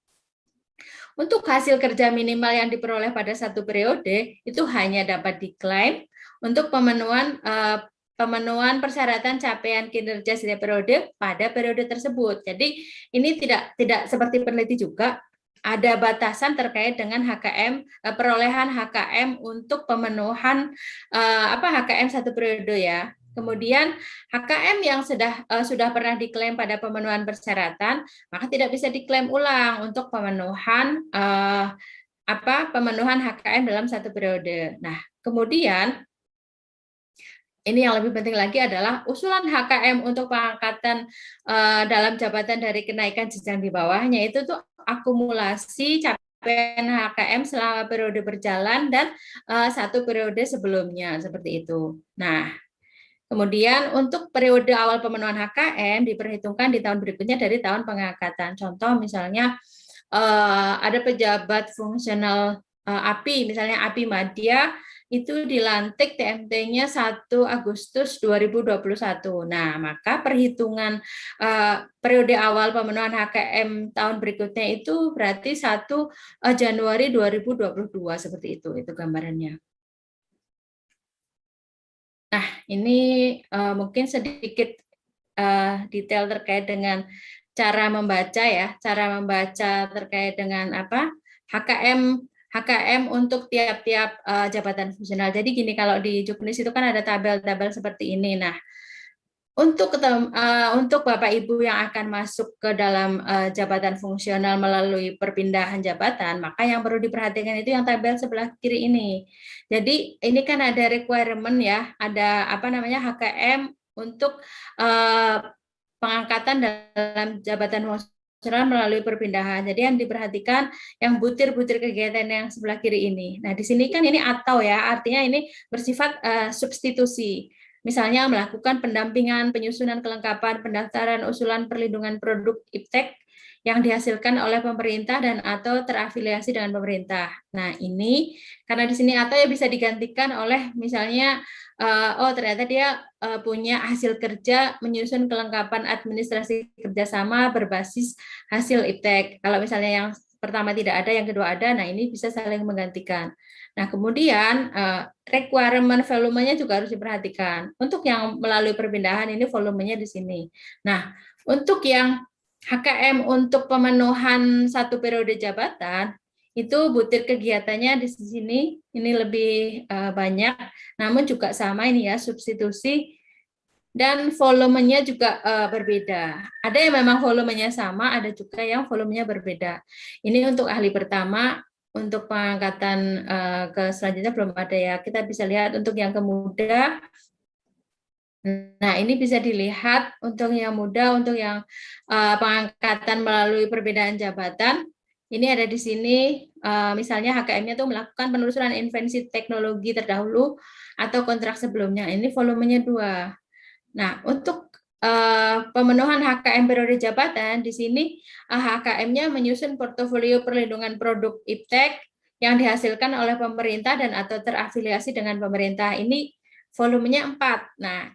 untuk hasil kerja minimal yang diperoleh pada 1 periode itu hanya dapat diklaim untuk pemenuhan persyaratan capaian kinerja setiap periode pada periode tersebut. Jadi ini tidak seperti peneliti juga, ada batasan terkait dengan HKM, perolehan HKM untuk pemenuhan HKM 1 periode ya. Kemudian HKM yang sudah pernah diklaim pada pemenuhan persyaratan, maka tidak bisa diklaim ulang untuk pemenuhan pemenuhan HKM dalam 1 periode. Nah, kemudian ini yang lebih penting lagi adalah usulan HKM untuk pengangkatan dalam jabatan dari kenaikan jenjang di bawahnya itu tuh akumulasi capaian HKM selama periode berjalan dan 1 periode sebelumnya, seperti itu. Nah, kemudian untuk periode awal pemenuhan HKM diperhitungkan di tahun berikutnya dari tahun pengangkatan. Contoh misalnya ada pejabat fungsional API, misalnya API Madya, itu dilantik TMT-nya 1 Agustus 2021. Nah, maka perhitungan periode awal pemenuhan HKM tahun berikutnya itu berarti 1 Januari 2022, seperti itu gambarannya. Nah, ini mungkin sedikit detail terkait dengan cara membaca ya, cara membaca terkait dengan HKM untuk tiap-tiap jabatan fungsional. Jadi gini, kalau di Juknis itu kan ada tabel-tabel seperti ini. Nah, untuk Bapak Ibu yang akan masuk ke dalam jabatan fungsional melalui perpindahan jabatan, maka yang perlu diperhatikan itu yang tabel sebelah kiri ini. Jadi ini kan ada requirement ya, ada HKM untuk pengangkatan dalam jabatan fungsional melalui perpindahan. Jadi yang diperhatikan yang butir-butir kegiatan yang sebelah kiri ini. Nah, di sini kan ini atau ya, artinya ini bersifat substitusi. Misalnya melakukan pendampingan, penyusunan kelengkapan, pendaftaran usulan perlindungan produk iptek yang dihasilkan oleh pemerintah dan atau terafiliasi dengan pemerintah. Nah, ini karena di sini atau ya bisa digantikan oleh misalnya ternyata dia punya hasil kerja menyusun kelengkapan administrasi kerjasama berbasis hasil iptek. Kalau misalnya yang pertama tidak ada, yang kedua ada, nah ini bisa saling menggantikan. Nah, kemudian requirement volumenya juga harus diperhatikan. Untuk yang melalui perpindahan ini volumenya di sini. Nah, untuk yang HKM untuk pemenuhan 1 periode jabatan, itu butir kegiatannya di sini ini lebih banyak, namun juga sama ini ya, substitusi dan volumenya juga berbeda. Ada yang memang volumenya sama, ada juga yang volumenya berbeda. Ini untuk ahli pertama, untuk pengangkatan ke selanjutnya belum ada ya. Kita bisa lihat untuk yang kemuda. Nah, ini bisa dilihat untuk yang muda, untuk yang pengangkatan melalui perbedaan jabatan. Ini ada di sini, misalnya HKM-nya itu melakukan penelusuran invensi teknologi terdahulu atau kontrak sebelumnya. Ini volumenya 2. Nah, untuk pemenuhan HKM periode jabatan, di sini HKM-nya menyusun portofolio perlindungan produk iptek yang dihasilkan oleh pemerintah dan atau terafiliasi dengan pemerintah. Ini volumenya 4. Nah,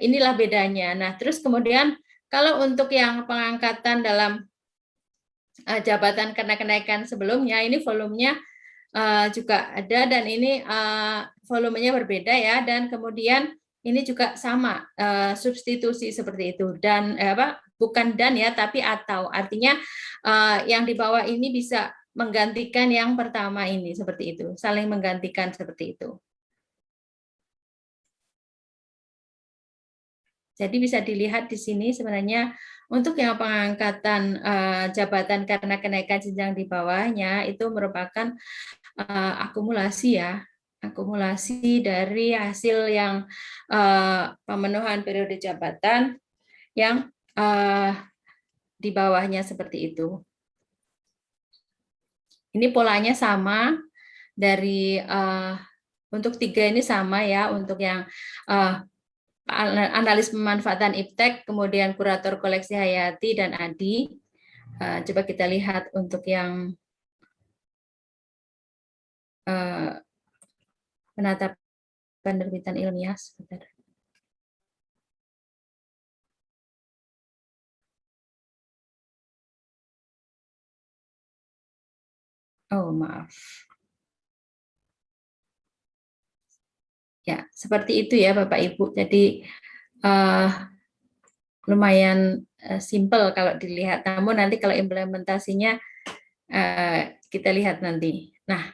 inilah bedanya. Nah, terus kemudian kalau untuk yang pengangkatan dalam jabatan karena kenaikan sebelumnya, ini volumenya juga ada dan ini volumenya berbeda ya, dan kemudian ini juga sama substitusi seperti itu, dan bukan dan ya, tapi atau, artinya yang di bawah ini bisa menggantikan yang pertama ini, seperti itu, saling menggantikan seperti itu. Jadi bisa dilihat di sini sebenarnya untuk yang pengangkatan jabatan karena kenaikan jenjang di bawahnya itu merupakan akumulasi ya, akumulasi dari hasil yang pemenuhan periode jabatan yang di bawahnya seperti itu. Ini polanya sama dari untuk 3 ini sama ya, untuk yang analis pemanfaatan iptek, kemudian kurator koleksi Hayati dan Adi. Coba kita lihat untuk yang penata penerbitan ilmiah sebentar. Oh, maaf. Ya, seperti itu ya Bapak Ibu. Jadi lumayan simple kalau dilihat. Namun nanti kalau implementasinya kita lihat nanti. Nah,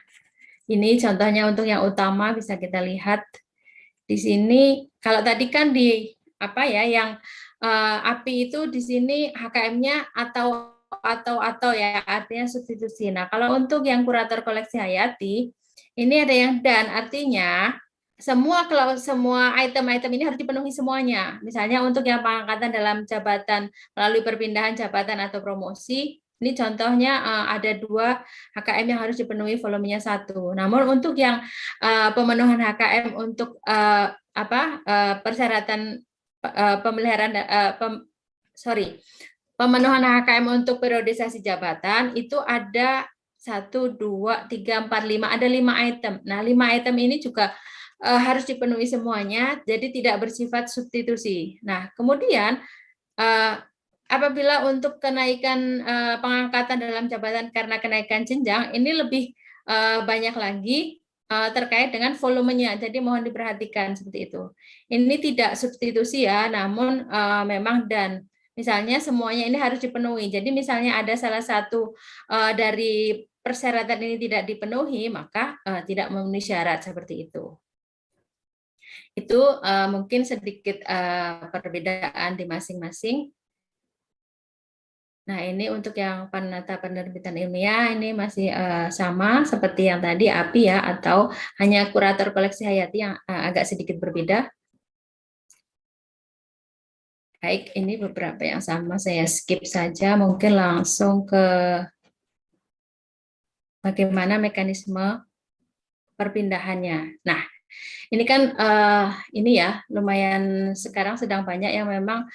ini contohnya untuk yang utama bisa kita lihat di sini. Kalau tadi kan di apa ya yang API itu di sini HKM-nya atau ya, artinya substitusi. Nah, kalau untuk yang kurator koleksi Hayati ini ada yang dan, artinya kalau semua item-item ini harus dipenuhi semuanya. Misalnya untuk yang pengangkatan dalam jabatan melalui perpindahan jabatan atau promosi, ini contohnya ada 2 HKM yang harus dipenuhi, volumenya 1. Namun untuk yang pemenuhan HKM untuk persyaratan pemeliharaan pemenuhan HKM untuk periodisasi jabatan itu ada 1, 2, 3, 4, 5, ada 5 item. Nah, 5 item ini juga harus dipenuhi semuanya, jadi tidak bersifat substitusi. Nah, kemudian apabila untuk kenaikan pengangkatan dalam jabatan karena kenaikan jenjang, ini lebih banyak lagi terkait dengan volumenya. Jadi mohon diperhatikan seperti itu. Ini tidak substitusi ya, namun memang dan. Misalnya semuanya ini harus dipenuhi. Jadi misalnya ada salah satu dari persyaratan ini tidak dipenuhi, maka tidak memenuhi syarat seperti itu. Itu mungkin sedikit perbedaan di masing-masing. Nah, ini untuk yang penata penerbitan ilmiah ini masih sama seperti yang tadi API ya, atau hanya kurator koleksi Hayati yang agak sedikit berbeda. Baik, ini beberapa yang sama, saya skip saja, mungkin langsung ke bagaimana mekanisme perpindahannya. Nah, ini kan ini ya lumayan sekarang sedang banyak yang memang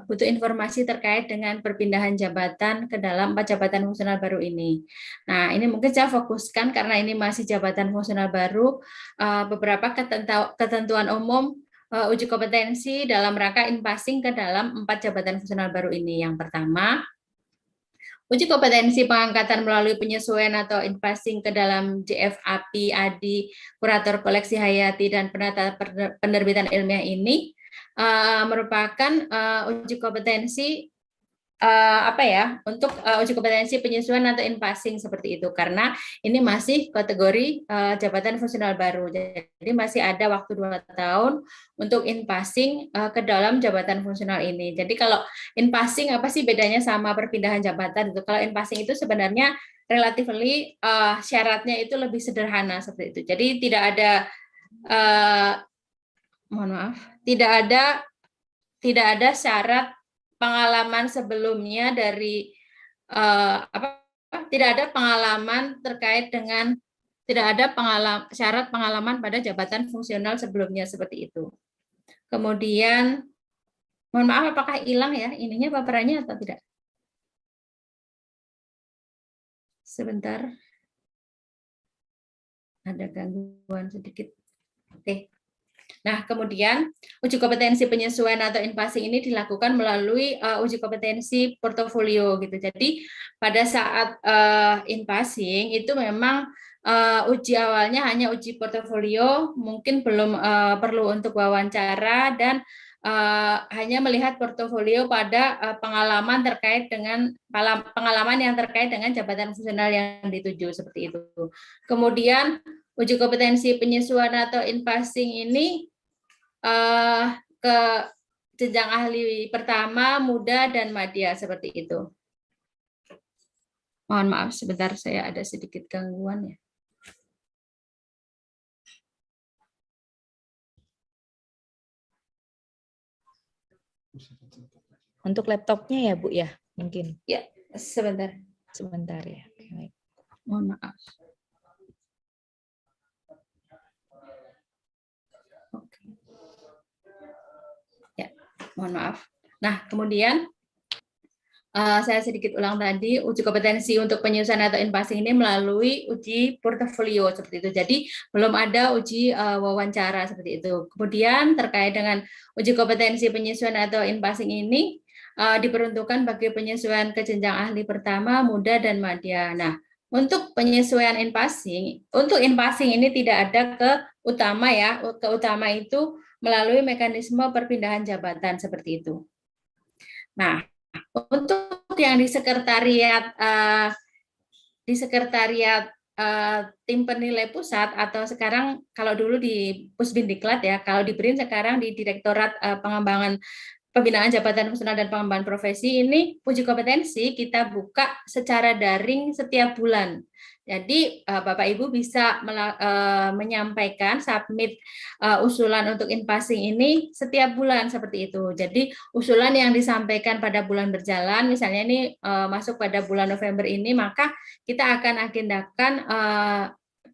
butuh informasi terkait dengan perpindahan jabatan ke dalam 4 jabatan fungsional baru ini. Nah, ini mungkin saya fokuskan karena ini masih jabatan fungsional baru, beberapa ketentuan umum uji kompetensi dalam rangka in-passing ke dalam 4 jabatan fungsional baru ini. Yang pertama, uji kompetensi pengangkatan melalui penyesuaian atau in-passing ke dalam JFAP, ADI, kurator koleksi Hayati, dan penata penerbitan ilmiah ini merupakan uji kompetensi untuk uji kompetensi penyesuaian atau in-passing seperti itu, karena ini masih kategori jabatan fungsional baru, jadi masih ada waktu 2 tahun untuk in-passing ke dalam jabatan fungsional ini. Jadi kalau in-passing apa sih bedanya sama perpindahan jabatan itu? Kalau in-passing itu sebenarnya relatively syaratnya itu lebih sederhana seperti itu. Jadi tidak ada tidak ada syarat pengalaman sebelumnya dari tidak ada pengalaman terkait dengan syarat pengalaman pada jabatan fungsional sebelumnya seperti itu. Kemudian mohon maaf apakah hilang ya ininya paparannya atau tidak? Sebentar. Ada gangguan sedikit. Oke. Nah, kemudian uji kompetensi penyesuaian atau in-passing ini dilakukan melalui uji kompetensi portofolio gitu. Jadi pada saat in-passing itu memang uji awalnya hanya uji portofolio, mungkin belum perlu untuk wawancara dan hanya melihat portofolio pada pengalaman yang terkait dengan jabatan fungsional yang dituju seperti itu. Kemudian uji kompetensi penyesuaian atau in-passing ini ke jenjang ahli pertama, muda, dan madya seperti itu. Mohon maaf, sebentar saya ada sedikit gangguan ya. Untuk laptopnya ya Bu ya, mungkin. Ya, sebentar. Sebentar ya. Baik. Mohon maaf. Oke. mohon maaf. Nah, kemudian saya sedikit ulang tadi, uji kompetensi untuk penyusuan atau in-passing ini melalui uji portofolio seperti itu. Jadi belum ada uji wawancara seperti itu. Kemudian terkait dengan uji kompetensi penyusuan atau in-passing ini diperuntukkan bagi penyesuaian ke jenjang ahli pertama, muda, dan madya. Nah, untuk penyesuaian in-passing, untuk in-passing ini tidak ada ke utama ya, ke utama itu melalui mekanisme perpindahan jabatan seperti itu. Nah, untuk yang di sekretariat tim penilai pusat atau sekarang kalau dulu di Pusbindiklat ya, kalau di BRIN sekarang di Direktorat Pengembangan Pembinaan Jabatan Fungsional dan Pengembangan Profesi, ini uji kompetensi kita buka secara daring setiap bulan. Jadi Bapak Ibu bisa menyampaikan submit usulan untuk in-passing ini setiap bulan seperti itu. Jadi usulan yang disampaikan pada bulan berjalan, misalnya ini masuk pada bulan November ini, maka kita akan agendakan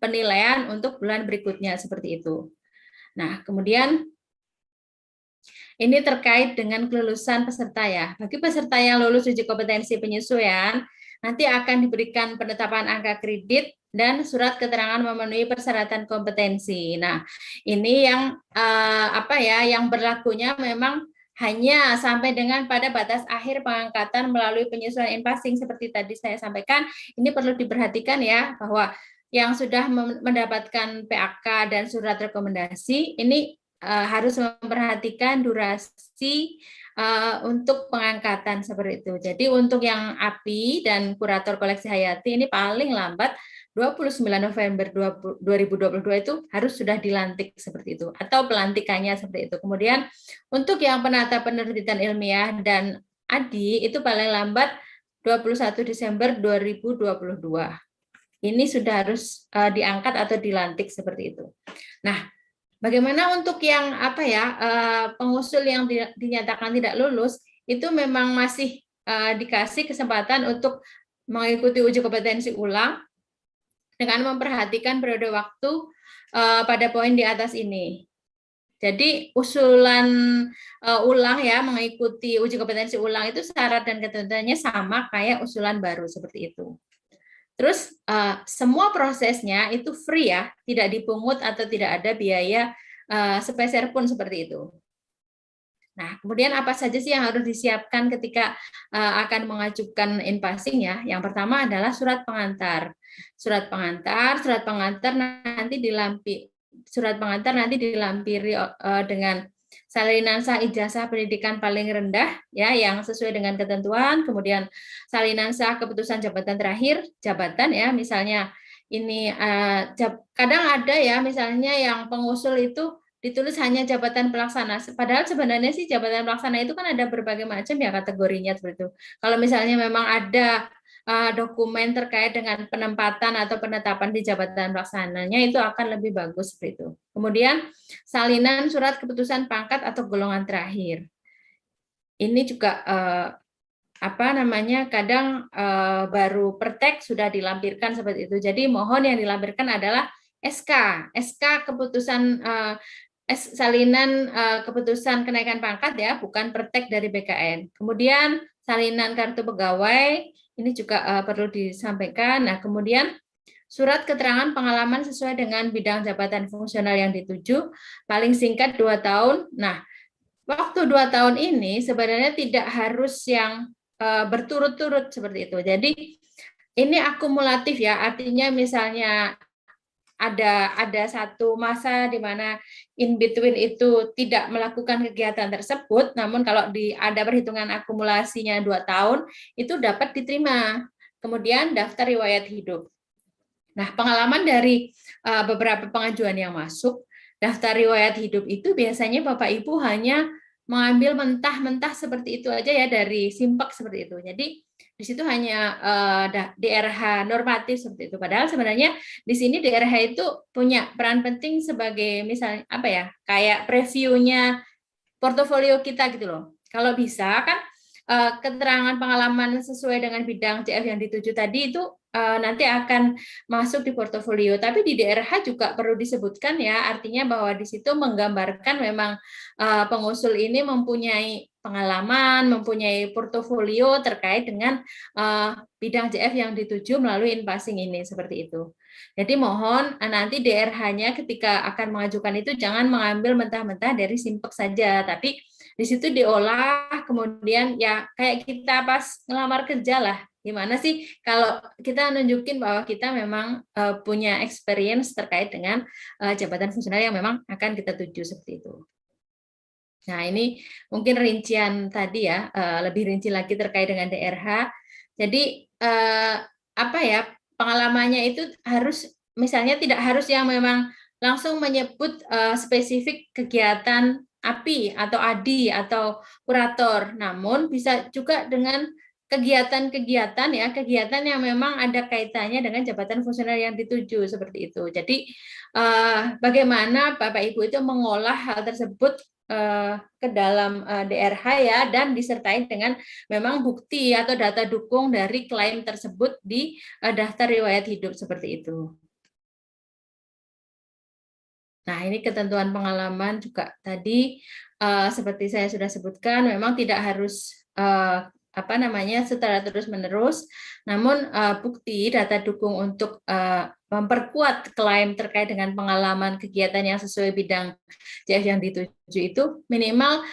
penilaian untuk bulan berikutnya seperti itu. Nah, kemudian ini terkait dengan kelulusan peserta ya. Bagi peserta yang lulus uji kompetensi penyesuaian, nanti akan diberikan penetapan angka kredit dan surat keterangan memenuhi persyaratan kompetensi. Nah, ini yang yang berlakunya memang hanya sampai dengan pada batas akhir pengangkatan melalui penyesuaian in-passing seperti tadi saya sampaikan. Ini perlu diperhatikan ya, bahwa yang sudah mendapatkan PAK dan surat rekomendasi ini harus memperhatikan durasi untuk pengangkatan seperti itu. Jadi untuk yang API dan kurator koleksi hayati ini paling lambat 29 November 2022 itu harus sudah dilantik seperti itu, atau pelantikannya seperti itu. Kemudian untuk yang penata penerbitan ilmiah dan ADI itu paling lambat 21 Desember 2022. Ini sudah harus diangkat atau dilantik seperti itu. Nah, bagaimana untuk yang pengusul yang dinyatakan tidak lulus, itu memang masih dikasih kesempatan untuk mengikuti uji kompetensi ulang dengan memperhatikan periode waktu pada poin di atas ini. Jadi usulan ulang ya, mengikuti uji kompetensi ulang itu syarat dan ketentuannya sama kayak usulan baru seperti itu. Terus semua prosesnya itu free ya, tidak dipungut atau tidak ada biaya sepeser pun seperti itu. Nah, kemudian apa saja sih yang harus disiapkan ketika akan mengajukan in-passing ya? Yang pertama adalah surat pengantar. Surat pengantar nanti dilampiri dengan salinan sah ijazah pendidikan paling rendah ya, yang sesuai dengan ketentuan, kemudian salinan sah keputusan jabatan terakhir jabatan ya, misalnya ini kadang ada ya misalnya yang pengusul itu ditulis hanya jabatan pelaksana, padahal sebenarnya sih jabatan pelaksana itu kan ada berbagai macam ya kategorinya seperti itu. Kalau misalnya memang ada dokumen terkait dengan penempatan atau penetapan di jabatan pelaksananya, itu akan lebih bagus seperti itu. Kemudian salinan surat keputusan pangkat atau golongan terakhir. Ini juga kadang baru pertek sudah dilampirkan seperti itu. Jadi mohon yang dilampirkan adalah SK keputusan salinan keputusan kenaikan pangkat ya, bukan pertek dari BKN. Kemudian salinan kartu pegawai ini juga perlu disampaikan. Nah, kemudian surat keterangan pengalaman sesuai dengan bidang jabatan fungsional yang dituju, paling singkat 2 tahun. Nah, waktu 2 tahun ini sebenarnya tidak harus yang berturut-turut seperti itu. Jadi ini akumulatif ya, artinya misalnya ada satu masa di mana in between itu tidak melakukan kegiatan tersebut, namun kalau ada perhitungan akumulasinya 2 tahun, itu dapat diterima. Kemudian daftar riwayat hidup. Nah, pengalaman dari beberapa pengajuan yang masuk, daftar riwayat hidup itu biasanya Bapak Ibu hanya mengambil mentah-mentah seperti itu aja ya, dari Simpak seperti itu. Jadi di situ hanya DRH normatif seperti itu. Padahal sebenarnya di sini DRH itu punya peran penting sebagai misalnya kayak previewnya portofolio kita gitu loh. Kalau bisa kan keterangan pengalaman sesuai dengan bidang CF yang dituju tadi itu nanti akan masuk di portofolio. Tapi di DRH juga perlu disebutkan ya, artinya bahwa di situ menggambarkan memang pengusul ini mempunyai pengalaman, mempunyai portofolio terkait dengan bidang JF yang dituju melalui in-passing ini, seperti itu. Jadi mohon nanti DRH-nya ketika akan mengajukan itu jangan mengambil mentah-mentah dari Simpek saja, tapi di situ diolah, kemudian ya kayak kita pas ngelamar kerja lah. Gimana sih kalau kita nunjukin bahwa kita memang punya experience terkait dengan jabatan fungsional yang memang akan kita tuju, seperti itu. Nah, ini mungkin rincian tadi ya, lebih rinci lagi terkait dengan DRH. Jadi apa ya, pengalamannya itu harus, misalnya tidak harus yang memang langsung menyebut spesifik kegiatan API atau ADI atau kurator, namun bisa juga dengan kegiatan-kegiatan ya, kegiatan yang memang ada kaitannya dengan jabatan fungsional yang dituju, seperti itu. Jadi bagaimana Bapak Ibu itu mengolah hal tersebut ke dalam DRH ya, dan disertai dengan memang bukti atau data dukung dari klaim tersebut di daftar riwayat hidup, seperti itu. Nah, ini ketentuan pengalaman juga tadi seperti saya sudah sebutkan, memang tidak harus secara terus-menerus, namun bukti data dukung untuk memperkuat klaim terkait dengan pengalaman kegiatan yang sesuai bidang JF yang dituju itu minimal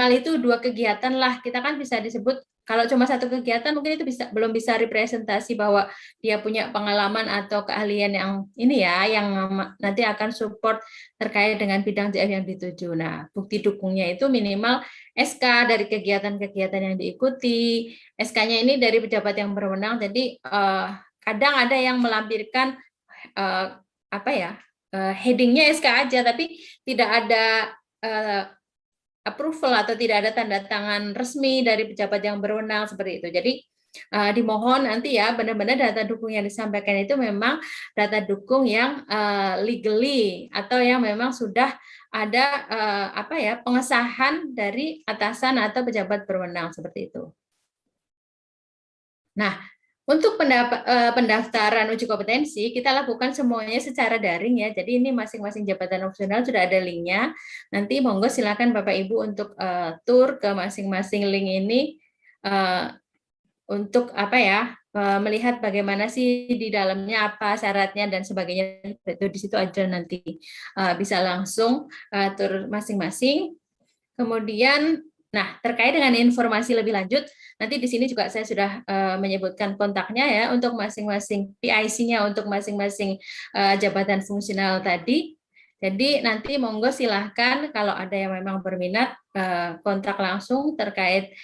itu 2 kegiatan lah. Kita kan bisa disebut, kalau cuma 1 kegiatan mungkin itu belum bisa representasi bahwa dia punya pengalaman atau keahlian yang ini ya, yang nanti akan support terkait dengan bidang JF yang dituju. Nah, bukti dukungnya itu minimal SK dari kegiatan-kegiatan yang diikuti. SK-nya ini dari pejabat yang berwenang. Jadi kadang ada yang melampirkan headingnya SK aja, tapi tidak ada approval atau tidak ada tanda tangan resmi dari pejabat yang berwenang, seperti itu. Jadi dimohon nanti ya benar-benar data dukung yang disampaikan itu memang data dukung yang legally atau yang memang sudah ada pengesahan dari atasan atau pejabat berwenang, seperti itu. Nah, untuk pendaftaran uji kompetensi, kita lakukan semuanya secara daring ya. Jadi ini masing-masing jabatan fungsional sudah ada linknya. Nanti monggo silakan Bapak Ibu untuk tur ke masing-masing link ini untuk melihat bagaimana sih di dalamnya, apa syaratnya dan sebagainya. Itu di situ aja nanti bisa langsung tur masing-masing. Kemudian, nah terkait dengan informasi lebih lanjut, nanti di sini juga saya sudah menyebutkan kontaknya ya untuk masing-masing PIC-nya untuk masing-masing jabatan fungsional tadi. Jadi nanti monggo silahkan kalau ada yang memang berminat kontak langsung terkait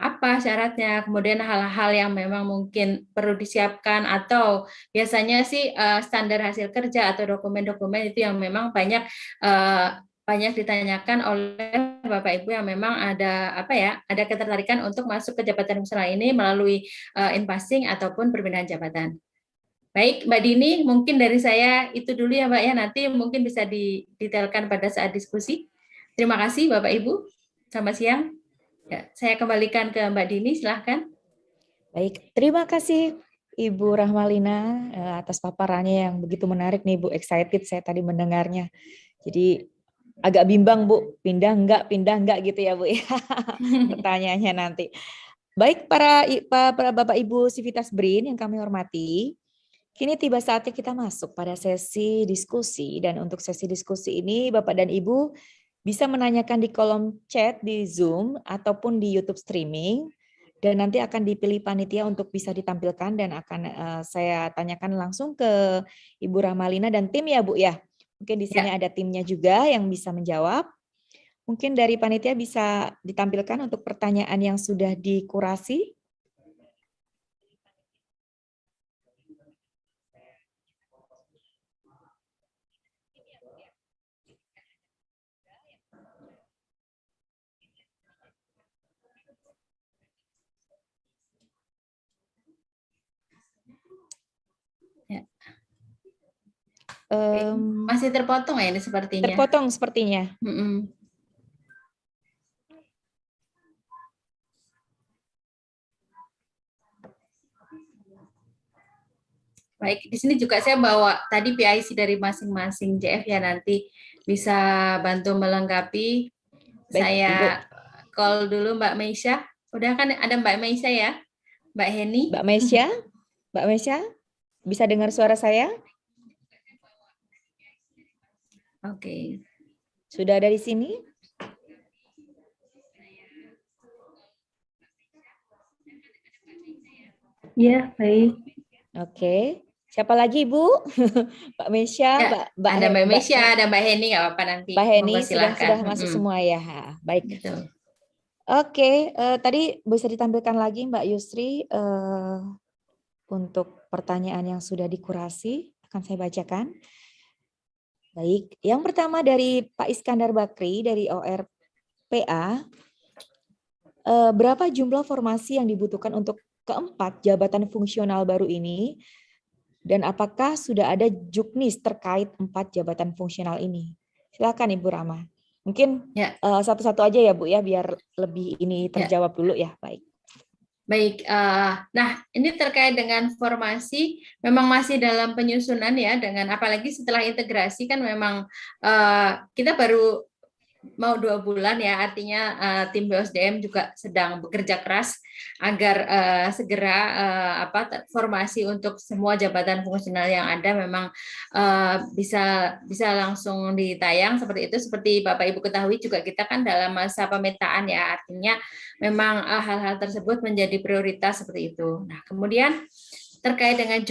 apa syaratnya, kemudian hal-hal yang memang mungkin perlu disiapkan, atau biasanya sih standar hasil kerja atau dokumen-dokumen itu yang memang banyak ditanyakan oleh Bapak Ibu yang memang ada ketertarikan untuk masuk ke jabatan fungsional ini melalui in-passing ataupun perpindahan jabatan. Baik, Mbak Dini, mungkin dari saya itu dulu ya Mbak ya, nanti mungkin bisa didetailkan pada saat diskusi. Terima kasih Bapak Ibu, selamat siang. Ya, saya kembalikan ke Mbak Dini, silahkan. Baik, terima kasih Ibu Rahmalina atas paparannya yang begitu menarik nih Bu, excited saya tadi mendengarnya. Jadi agak bimbang Bu, pindah enggak gitu ya Bu ya, pertanyaannya nanti. Baik para Bapak Ibu Sivitas BRIN yang kami hormati, kini tiba saatnya kita masuk pada sesi diskusi, dan untuk sesi diskusi ini Bapak dan Ibu bisa menanyakan di kolom chat di Zoom ataupun di YouTube streaming, dan nanti akan dipilih panitia untuk bisa ditampilkan dan akan saya tanyakan langsung ke Ibu Rahmalina dan tim ya Bu ya. Mungkin di sini ada timnya juga yang bisa menjawab. Mungkin dari panitia bisa ditampilkan untuk pertanyaan yang sudah dikurasi. Masih terpotong ya ini sepertinya. Terpotong sepertinya. Baik, di sini juga saya bawa tadi PIC dari masing-masing JF ya, nanti bisa bantu melengkapi Baik, Ibu. Saya call dulu Mbak Meisha. Udah kan ada Mbak Meisha ya? Mbak Heni? Mbak Mesya, bisa dengar suara saya? Oke. Sudah ada di sini? Iya, baik. Oke. Siapa lagi, Ibu? Mbak Mesya, Ya, ada Mbak Meisha, Mbak ada Mbak Heni, nggak apa-apa nanti. Mbak Heni Monggo sudah silahkan. masuk semua ya. Baik. Gitu. Oke, tadi bisa ditampilkan lagi Mbak Yusri untuk pertanyaan yang sudah dikurasi, akan saya bacakan. Baik, yang pertama dari Pak Iskandar Bakri dari ORPA, berapa jumlah formasi yang dibutuhkan untuk keempat jabatan fungsional baru ini, dan apakah sudah ada juknis terkait 4 jabatan fungsional ini? Silakan Ibu Rama. Mungkin Ya. Satu-satu aja ya Bu ya, biar lebih ini terjawab dulu ya. Baik. Baik, nah ini terkait dengan formasi memang masih dalam penyusunan ya, dengan apalagi setelah integrasi kan memang kita baru mau 2 bulan ya, artinya tim BOSDM juga sedang bekerja keras agar segera formasi untuk semua jabatan fungsional yang ada memang bisa langsung ditayang seperti itu. Seperti Bapak Ibu ketahui juga kita kan dalam masa pemetaan ya, artinya memang hal-hal tersebut menjadi prioritas seperti itu. Nah, kemudian terkait dengan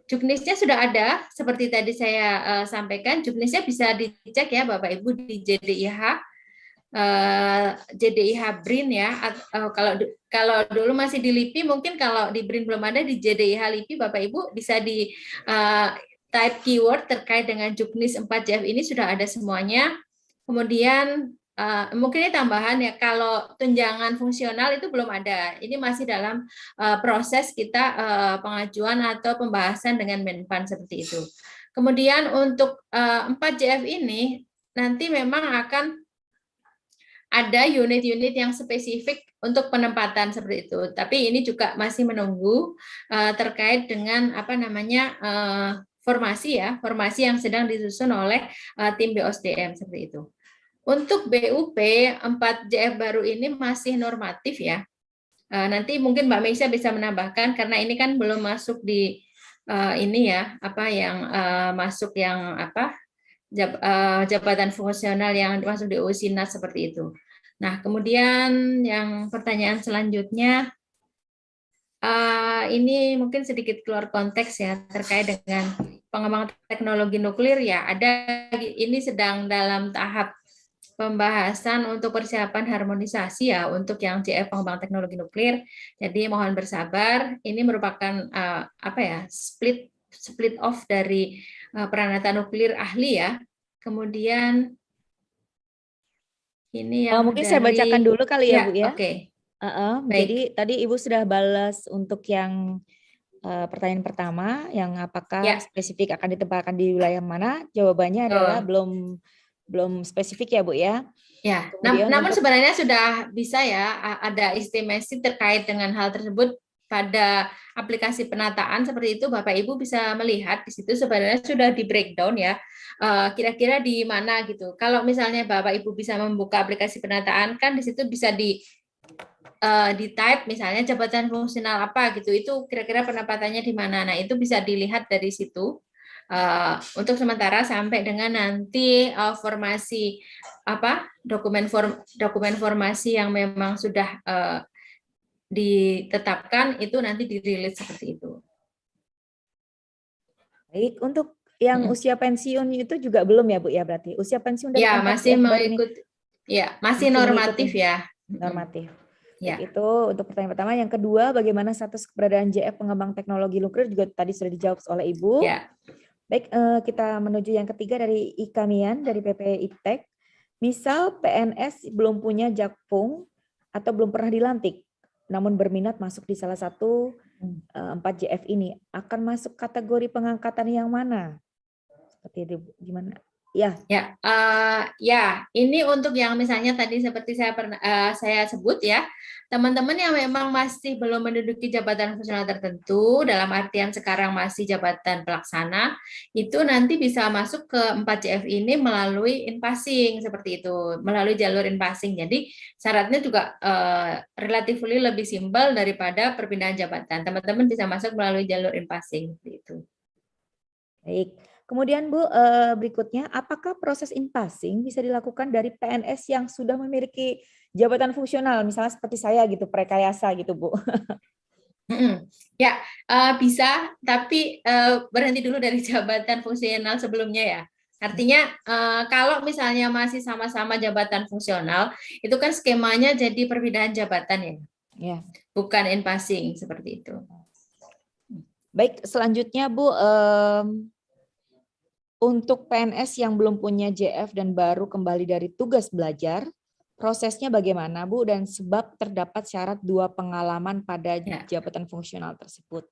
juknisnya sudah ada, seperti tadi saya sampaikan, juknisnya bisa dicek ya Bapak Ibu di JDIH BRIN ya. Kalau dulu masih di LIPI, mungkin kalau di BRIN belum ada, di JDIH LIPI Bapak Ibu bisa di type keyword terkait dengan juknis 4JF ini sudah ada semuanya. Kemudian mungkin ini tambahan ya, kalau tunjangan fungsional itu belum ada. Ini masih dalam proses kita pengajuan atau pembahasan dengan Menpan seperti itu. Kemudian untuk 4JF ini nanti memang akan ada unit-unit yang spesifik untuk penempatan seperti itu. Tapi ini juga masih menunggu terkait dengan formasi yang sedang disusun oleh tim BOSDM seperti itu. Untuk BUP 4JF baru ini masih normatif ya. Nanti mungkin Mbak Meisha bisa menambahkan karena ini kan belum masuk di jabatan fungsional yang masuk di USINAT seperti itu. Nah, kemudian yang pertanyaan selanjutnya ini mungkin sedikit keluar konteks ya terkait dengan pengembangan teknologi nuklir ya. Ini sedang dalam tahap pembahasan untuk persiapan harmonisasi ya untuk yang JF pengembangan teknologi nuklir. Jadi mohon bersabar. Ini merupakan split off dari peranata nuklir ahli ya. Kemudian ini yang mungkin saya bacakan dulu kali ya Bu ya. Oke. Jadi tadi Ibu sudah balas untuk yang pertanyaan pertama, yang apakah spesifik akan ditempatkan di wilayah mana? Jawabannya adalah belum spesifik ya Bu ya. Ya, namun sebenarnya sudah bisa ya ada estimasi terkait dengan hal tersebut pada aplikasi penataan seperti itu. Bapak Ibu bisa melihat di situ sebenarnya sudah di breakdown ya, kira-kira di mana gitu. Kalau misalnya Bapak Ibu bisa membuka aplikasi penataan kan di situ bisa di type misalnya jabatan fungsional apa gitu, itu kira-kira penempatannya di mana. Nah itu bisa dilihat dari situ. Untuk sementara sampai dengan nanti formasi dokumen formasi yang memang sudah ditetapkan itu nanti dirilis seperti itu. Baik, untuk yang usia pensiun itu juga belum ya Bu ya, berarti usia pensiun dari masih mengikuti masih normatif ya. Normatif. Ya. Itu untuk pertanyaan pertama. Yang kedua, bagaimana status keberadaan JF pengembang teknologi nuklir juga tadi sudah dijawab oleh Ibu. Ya. Baik, kita menuju yang ketiga dari Ikamian dari PP Iptek. Misal PNS belum punya jakpung atau belum pernah dilantik, namun berminat masuk di salah satu 4JF ini, akan masuk kategori pengangkatan yang mana? Seperti itu, gimana? Ya, Ya, ini untuk yang misalnya tadi seperti saya sebut ya, teman-teman yang memang masih belum menduduki jabatan fungsional tertentu, dalam artian sekarang masih jabatan pelaksana, itu nanti bisa masuk ke 4JF ini melalui in-passing seperti itu, melalui jalur in-passing. Jadi syaratnya juga relatively lebih simpel daripada perpindahan jabatan. Teman-teman bisa masuk melalui jalur in-passing seperti itu. baik. Kemudian Bu, berikutnya, apakah proses in-passing bisa dilakukan dari PNS yang sudah memiliki jabatan fungsional, misalnya seperti saya gitu, prekayasa gitu Bu? Ya, bisa, tapi berhenti dulu dari jabatan fungsional sebelumnya ya. Artinya kalau misalnya masih sama-sama jabatan fungsional, itu kan skemanya jadi perpindahan jabatan ya, Ya. bukan in passing seperti itu. Baik, selanjutnya Bu, untuk PNS yang belum punya JF dan baru kembali dari tugas belajar, prosesnya bagaimana Bu, dan sebab terdapat syarat 2 pengalaman pada jabatan fungsional tersebut?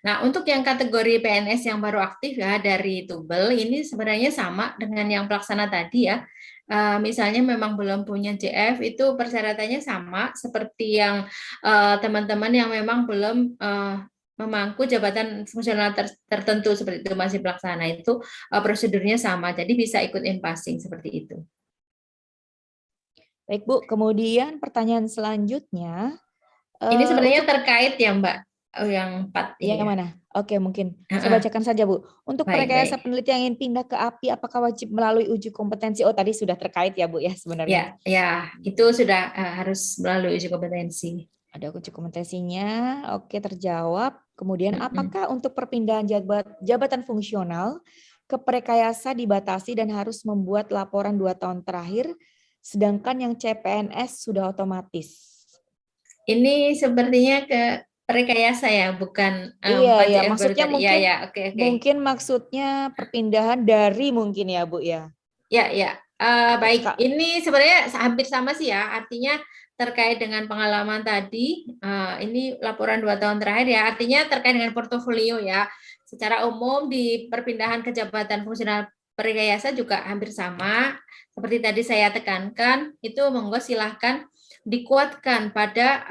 Nah, untuk yang kategori PNS yang baru aktif ya dari Tubel, ini sebenarnya sama dengan yang pelaksana tadi ya. Misalnya memang belum punya JF, itu persyaratannya sama seperti yang teman-teman yang memang belum memangku jabatan fungsional tertentu seperti itu, masih pelaksana, itu prosedurnya sama, jadi bisa ikut in passing seperti itu. Baik Bu, kemudian pertanyaan selanjutnya. Ini sebenarnya terkait ya Mbak, yang 4 ini yang ya. mana? Oke, mungkin saya bacakan saja Bu. Untuk rekayasa peneliti yang ingin pindah ke API, apakah wajib melalui uji kompetensi? Oh, tadi sudah terkait ya Bu ya sebenarnya. Ya, itu sudah harus melalui uji kompetensi. Ada uji kompetensinya, oke terjawab. Kemudian apakah untuk perpindahan jabatan fungsional ke prekayasa dibatasi dan harus membuat laporan 2 tahun terakhir, sedangkan yang CPNS sudah otomatis? Ini sepertinya ke prekayasa ya, bukan Iya, maksudnya mungkin, oke. Mungkin maksudnya perpindahan dari mungkin ya Bu ya. Ya, baik. Ini sebenarnya hampir sama sih ya, artinya terkait dengan pengalaman tadi, ini laporan 2 tahun terakhir ya, artinya terkait dengan portofolio ya. Secara umum di perpindahan ke jabatan fungsional prekayasa juga hampir sama. Seperti tadi saya tekankan, itu monggo silahkan dikuatkan pada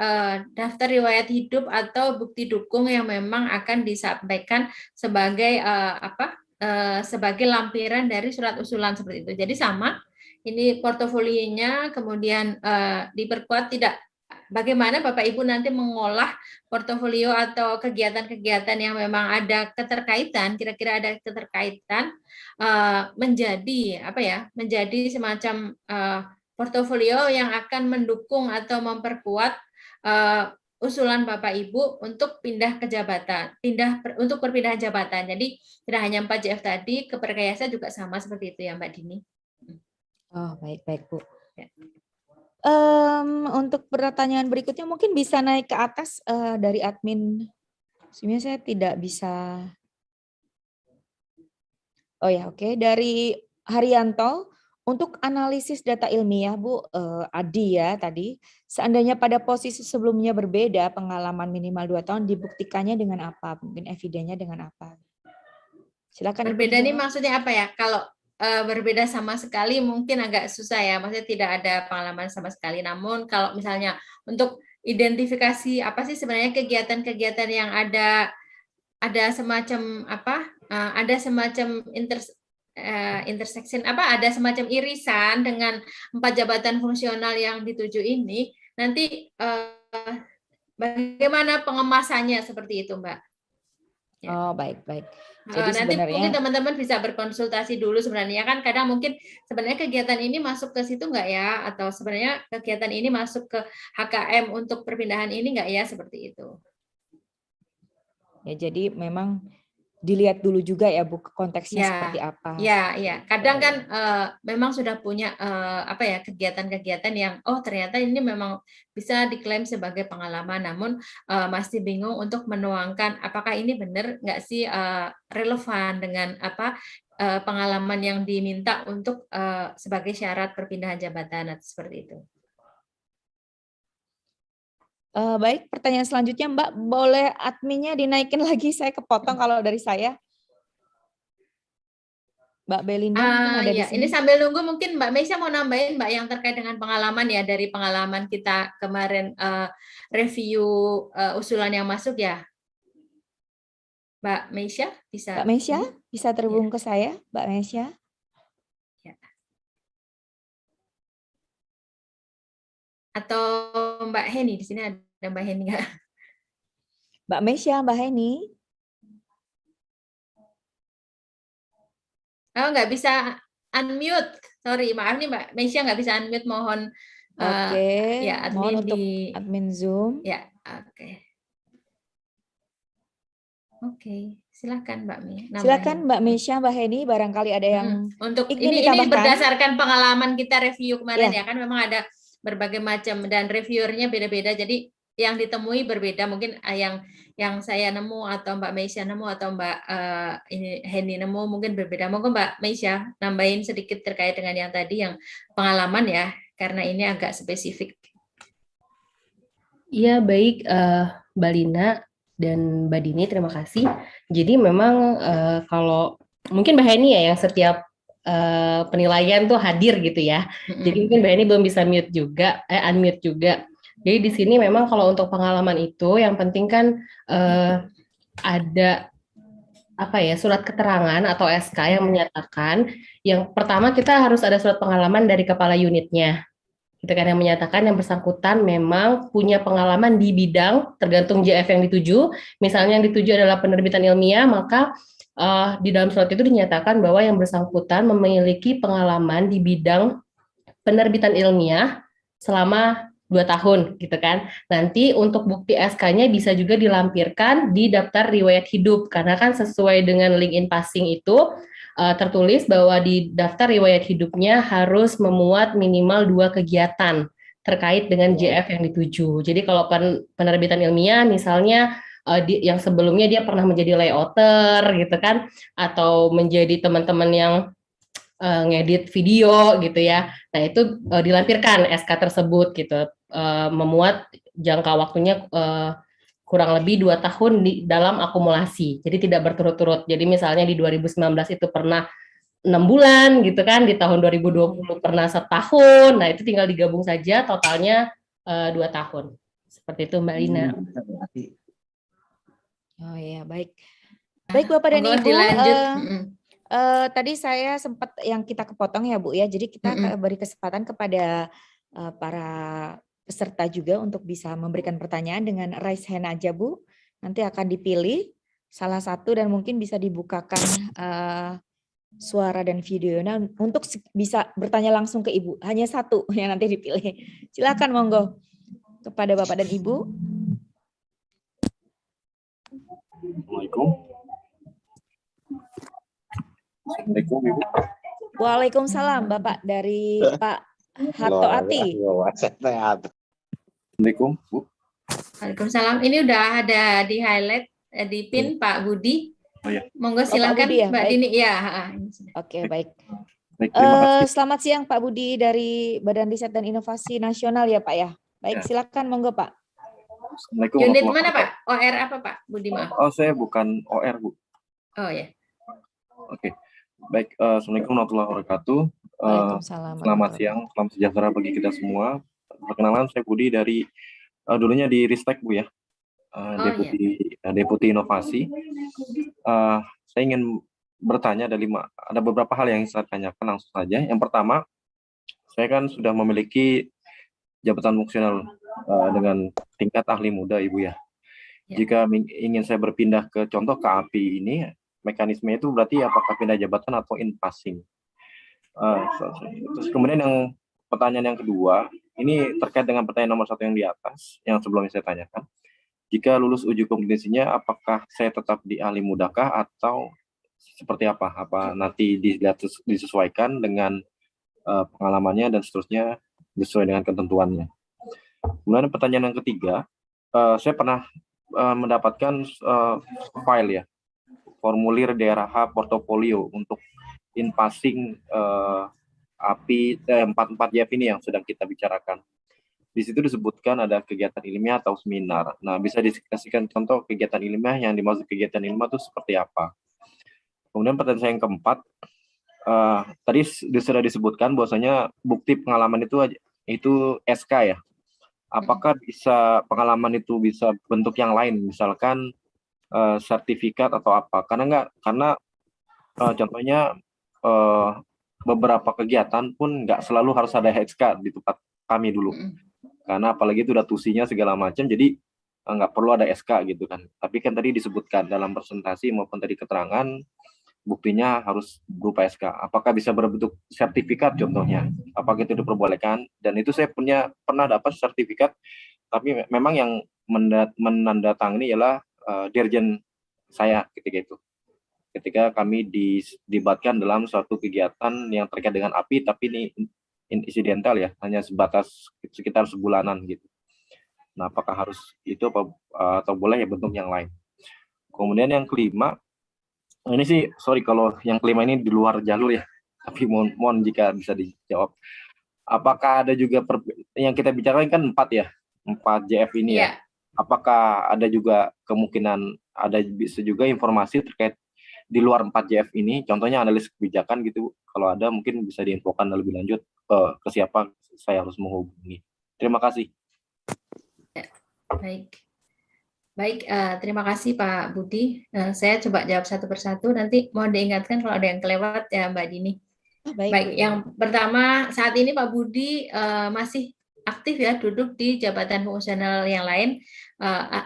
daftar riwayat hidup atau bukti dukung yang memang akan disampaikan sebagai sebagai lampiran dari surat usulan seperti itu. Jadi sama, ini portofolionya kemudian diperkuat tidak bagaimana Bapak Ibu nanti mengolah portofolio atau kegiatan-kegiatan yang memang ada keterkaitan, kira-kira ada keterkaitan menjadi menjadi semacam portofolio yang akan mendukung atau memperkuat usulan Bapak Ibu untuk pindah ke jabatan, untuk perpindahan jabatan. Jadi tidak hanya 4JF tadi, ke prekayasa juga sama seperti itu ya Mbak Dini. Oh, baik Bu. Ya. Untuk pertanyaan berikutnya mungkin bisa naik ke atas dari admin. Sebenarnya saya tidak bisa. Oh ya, oke. Dari Haryanto, untuk analisis data ilmiah Bu, Adi ya tadi, seandainya pada posisi sebelumnya berbeda, pengalaman minimal 2 tahun, dibuktikannya dengan apa? Mungkin evidennya dengan apa? Silakan. Berbeda ini maksudnya apa ya? Kalau berbeda sama sekali mungkin agak susah ya, maksudnya tidak ada pengalaman sama sekali. Namun kalau misalnya untuk identifikasi apa sih sebenarnya kegiatan-kegiatan yang ada semacam ada semacam intersection ada semacam irisan dengan 4 jabatan fungsional yang dituju ini, nanti bagaimana pengemasannya seperti itu Mbak? Oh, baik. Jadi nanti sebenarnya mungkin teman-teman bisa berkonsultasi dulu sebenarnya kan kadang mungkin sebenarnya kegiatan ini masuk ke situ nggak ya, atau sebenarnya kegiatan ini masuk ke HKM untuk perpindahan ini nggak ya, seperti itu. Ya, jadi memang dilihat dulu juga ya Bu, konteksnya seperti apa. Ya. Kadang kan memang sudah punya kegiatan-kegiatan yang ternyata ini memang bisa diklaim sebagai pengalaman, namun masih bingung untuk menuangkan apakah ini benar nggak sih relevan dengan pengalaman yang diminta untuk sebagai syarat perpindahan jabatan atau seperti itu. Baik, pertanyaan selanjutnya Mbak, boleh adminnya dinaikin lagi, saya kepotong kalau dari saya. Mbak Belinda mungkin ada di Ya, ini sini. sambil nunggu mungkin Mbak Meisha mau nambahin Mbak yang terkait dengan pengalaman ya, dari pengalaman kita kemarin review usulan yang masuk ya. Mbak Meisha bisa. Mbak Meisha bisa terhubung Ya. ke saya, Mbak Meisha. Ya. Atau Mbak Heni, di sini ada Mbak Heni nggak? Mbak Meisha, Mbak Heni. Oh, nggak bisa unmute. Sorry, maaf nih Mbak Meisha nggak bisa unmute. Mohon Oke, ya mohon admin untuk admin Zoom. ya, oke. Oke, silakan Mbak Mi. Silakan Mbak Meisha, Mbak Heni, barangkali ada yang Untuk ingin ini ditambahkan. berdasarkan pengalaman kita review kemarin Ya. ya kan, memang ada berbagai macam dan reviewernya beda-beda. Jadi yang ditemui berbeda, mungkin yang saya nemu atau Mbak Meisha nemu atau Mbak Heni nemu mungkin berbeda. Monggo Mbak Meisha nambahin sedikit terkait dengan yang tadi yang pengalaman ya, karena ini agak spesifik. Iya, baik Mbak Lina dan Mbak Dini, terima kasih. Jadi memang kalau mungkin Mbak Heni ya yang setiap penilaian tuh hadir gitu ya. Jadi mungkin Mbak Heni belum bisa unmute juga. Jadi di sini memang kalau untuk pengalaman itu yang penting kan ada apa ya, surat keterangan atau SK yang menyatakan, yang pertama kita harus ada surat pengalaman dari kepala unitnya. Gitu kan, yang menyatakan yang bersangkutan memang punya pengalaman di bidang tergantung JF yang dituju. Misalnya yang dituju adalah penerbitan ilmiah, maka di dalam surat itu dinyatakan bahwa yang bersangkutan memiliki pengalaman di bidang penerbitan ilmiah selama 2 tahun gitu kan. Nanti untuk bukti SK-nya bisa juga dilampirkan di daftar riwayat hidup, karena kan sesuai dengan link in passing itu tertulis bahwa di daftar riwayat hidupnya harus memuat minimal 2 kegiatan terkait dengan JF yang dituju. Jadi kalau penerbitan ilmiah misalnya yang sebelumnya dia pernah menjadi layouter gitu kan, atau menjadi teman-teman yang ngedit video gitu ya. Nah itu dilampirkan SK tersebut gitu, memuat jangka waktunya kurang lebih 2 tahun di dalam akumulasi. Jadi tidak berturut-turut. Jadi misalnya di 2019 itu pernah 6 bulan gitu kan, di tahun 2020 pernah setahun. Nah itu tinggal digabung saja, totalnya 2 tahun. Seperti itu Mbak Lina. Oh iya, baik. Baik Bapak dan Ibu, dilanjut. tadi saya sempat yang kita kepotong ya Bu ya, jadi kita beri kesempatan kepada para peserta juga untuk bisa memberikan pertanyaan dengan raise hand aja Bu. Nanti akan dipilih salah satu dan mungkin bisa dibukakan suara dan videonya untuk bisa bertanya langsung ke Ibu. Hanya satu yang nanti dipilih. Silakan monggo kepada Bapak dan Ibu. Assalamualaikum. Assalamualaikum Ibu. Waalaikumsalam Bapak, dari Pak Hato Ati. Assalamualaikum Bu. Waalaikumsalam. Ini udah ada di highlight, di pin Pak Budi. Oh ya. Monggo silakan Budi ya? Mbak Baik. Dini. Ya. Oke, baik. Baik, terima kasih. Selamat siang Pak Budi dari Badan Riset dan Inovasi Nasional ya Pak ya. Baik, Ya. silakan monggo Pak. Assalamualaikum Unit warahmatullahi mana Pak? OR apa Pak Budi, maaf? wabarakatuh. Oh, saya bukan OR Bu. Oh ya. Oke. Baik, Assalamualaikum warahmatullahi wabarakatuh. Waalaikumsalam. Selamat siang, salam sejahtera bagi kita semua. Perkenalan, saya Budi dari dulunya di Ristek Bu ya. Deputi Inovasi. Saya ingin bertanya, ada beberapa hal yang saya tanyakan langsung saja. Yang pertama, saya kan sudah memiliki jabatan fungsional dengan tingkat ahli muda Ibu ya. Jika ingin saya berpindah ke contoh ke API ini, mekanisme itu berarti apakah pindah jabatan atau in passing. Terus kemudian pertanyaan yang kedua, ini terkait dengan pertanyaan nomor 1 yang di atas, yang sebelumnya saya tanyakan. Jika lulus uji kompetensinya, apakah saya tetap di ahli mudakah atau seperti apa? Apa nanti disesuaikan dengan pengalamannya dan seterusnya sesuai dengan ketentuannya. Kemudian pertanyaan yang ketiga, saya pernah mendapatkan file ya, formulir daerah H portofolio untuk in passing API 44 JF ini yang sedang kita bicarakan. Di situ disebutkan ada kegiatan ilmiah atau seminar. Nah, bisa dikasihkan contoh kegiatan ilmiah, yang dimaksud kegiatan ilmiah itu seperti apa. Kemudian pertanyaan saya yang keempat, tadi sudah disebutkan bahwasanya bukti pengalaman itu SK ya. Apakah bisa pengalaman itu bisa bentuk yang lain, misalkan sertifikat atau apa? Karena contohnya beberapa kegiatan pun nggak selalu harus ada SK di tempat kami dulu. Karena apalagi itu udah tusinya segala macam, jadi nggak perlu ada SK gitu kan. Tapi kan tadi disebutkan dalam presentasi maupun tadi keterangan, buktinya harus berupa SK. Apakah bisa berbentuk sertifikat contohnya? Apakah itu diperbolehkan? Dan itu saya pernah dapat sertifikat, tapi memang yang menandatangani ialah dirjen saya ketika itu. Ketika kami dilibatkan dalam suatu kegiatan yang terkait dengan api, tapi ini insidental ya, hanya sebatas sekitar sebulanan gitu. Nah, apakah harus itu atau boleh ya bentuk yang lain? Kemudian yang kelima, ini sih sorry kalau yang kelima ini di luar jalur ya, tapi mohon jika bisa dijawab. Apakah ada juga yang kita bicarakan kan 4 JF ini ya? Apakah ada juga kemungkinan bisa juga informasi terkait di luar 4 JF ini, contohnya analis kebijakan gitu? Kalau ada mungkin bisa diinfokan lebih lanjut ke siapa saya harus menghubungi. Terima kasih. Baik, terima kasih Pak Budi. Saya coba jawab satu persatu. Nanti mohon diingatkan kalau ada yang kelewat ya Mbak Dini. Baik, yang pertama saat ini Pak Budi masih aktif ya, duduk di jabatan fungsional yang lain,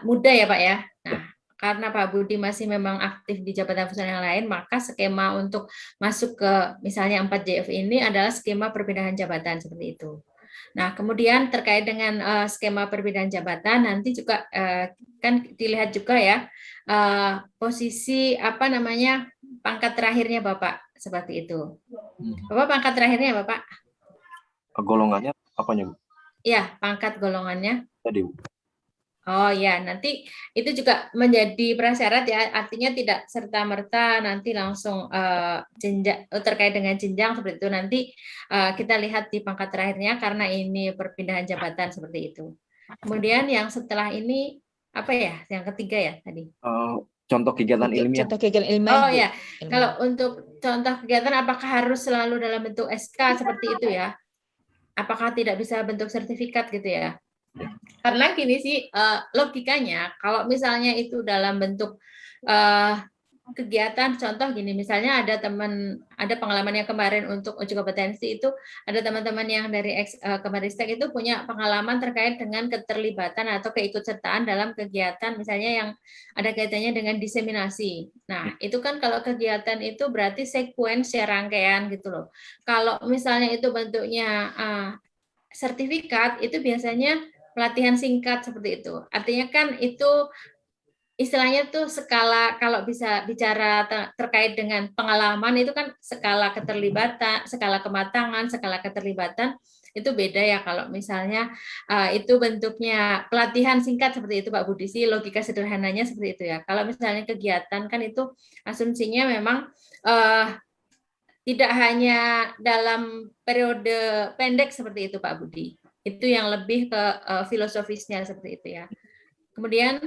muda ya Pak ya. Nah, karena Pak Budi masih memang aktif di jabatan fungsional yang lain, maka skema untuk masuk ke misalnya 4 JF ini adalah skema perpindahan jabatan seperti itu. Nah, kemudian terkait dengan skema perpindahan jabatan, nanti juga kan dilihat juga ya posisi pangkat terakhirnya Bapak seperti itu. Bapak pangkat terakhirnya Bapak? Golongannya apanya Bu? Iya, pangkat golongannya. Tadi Bu. Oh ya, nanti itu juga menjadi prasyarat ya, artinya tidak serta-merta nanti langsung jenjang terkait dengan jenjang seperti itu. Nanti kita lihat di pangkat terakhirnya karena ini perpindahan jabatan seperti itu. Kemudian yang setelah ini apa ya? Yang ketiga ya tadi? Contoh kegiatan ilmiah. Contoh kegiatan ilmiah. Oh ya, kalau untuk contoh kegiatan apakah harus selalu dalam bentuk SK seperti itu ya? Apakah tidak bisa bentuk sertifikat gitu ya? Karena gini sih logikanya, kalau misalnya itu dalam bentuk kegiatan, contoh gini, misalnya ada pengalaman yang kemarin untuk uji kompetensi itu ada teman-teman yang dari Kemenristek itu punya pengalaman terkait dengan keterlibatan atau keikutsertaan dalam kegiatan misalnya yang ada kaitannya dengan diseminasi. Nah, itu kan kalau kegiatan itu berarti sequence ya, rangkaian gitu loh. Kalau misalnya itu bentuknya sertifikat, itu biasanya pelatihan singkat seperti itu. Artinya kan itu istilahnya tuh skala, kalau bisa bicara terkait dengan pengalaman itu kan skala keterlibatan, skala kematangan, skala keterlibatan itu beda ya kalau misalnya itu bentuknya pelatihan singkat seperti itu Pak Budi sih, logika sederhananya seperti itu ya. Kalau misalnya kegiatan kan itu asumsinya memang tidak hanya dalam periode pendek seperti itu Pak Budi. Itu yang lebih ke filosofisnya seperti itu ya. Kemudian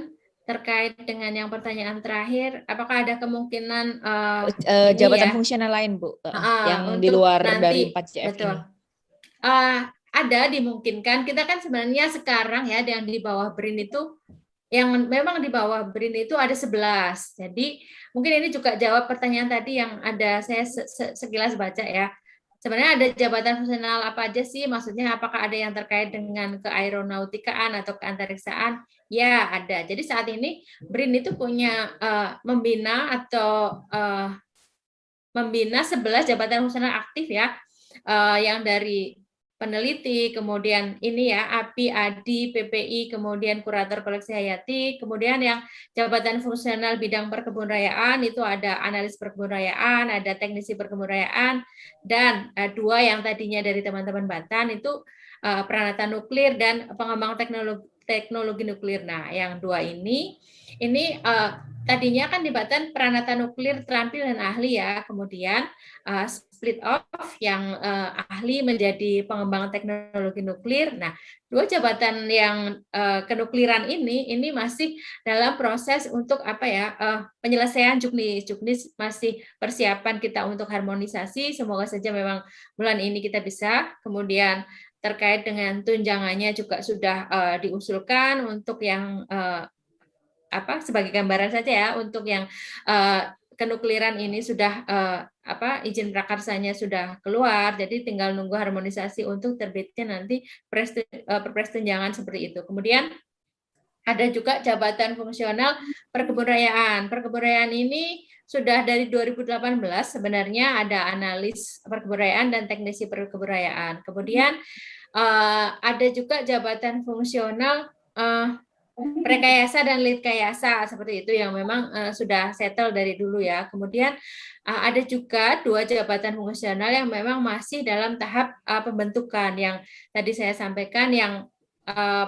terkait dengan yang pertanyaan terakhir, apakah ada kemungkinan jabatan fungsional lain Bu yang di luar dari 4 JF betul. ini? Ada dimungkinkan. Kita kan sebenarnya sekarang ya yang di bawah BRIN itu, yang memang di bawah BRIN itu ada 11. Jadi mungkin ini juga jawab pertanyaan tadi yang ada saya sekilas baca ya. Sebenarnya ada jabatan fungsional apa aja sih? Maksudnya apakah ada yang terkait dengan keaeronautikaan atau keantariksaan? Ya, ada. Jadi saat ini BRIN itu punya membina 11 jabatan fungsional aktif ya, yang dari peneliti, kemudian ini ya, API, ADI, PPI, kemudian kurator koleksi hayati, kemudian yang jabatan fungsional bidang perkebunrayaan itu ada analis perkebunrayaan, ada teknisi perkebunrayaan, dan 2 yang tadinya dari teman-teman Batan itu peranata nuklir dan teknologi nuklir. Nah, yang dua ini tadinya kan jabatan Pranata Nuklir Terampil dan Ahli ya, kemudian split off yang ahli menjadi pengembangan teknologi nuklir. Nah, dua jabatan yang kenukliran ini masih dalam proses untuk penyelesaian juknis. Juknis masih persiapan kita untuk harmonisasi. Semoga saja memang bulan ini kita bisa. Kemudian terkait dengan tunjangannya juga sudah diusulkan untuk yang sebagai gambaran saja ya, untuk yang kenukliran ini sudah izin prakarsanya sudah keluar, jadi tinggal nunggu harmonisasi untuk terbitnya nanti perpres tunjangan seperti itu. Kemudian ada juga jabatan fungsional perkebudayaan. Perkebudayaan ini sudah dari 2018 sebenarnya ada analis perkebudayaan dan teknisi perkebudayaan. Kemudian ada juga jabatan fungsional Prekayasa dan Litkayasa seperti itu yang memang sudah settle dari dulu ya. Kemudian ada juga dua jabatan fungsional yang memang masih dalam tahap pembentukan yang tadi saya sampaikan, yang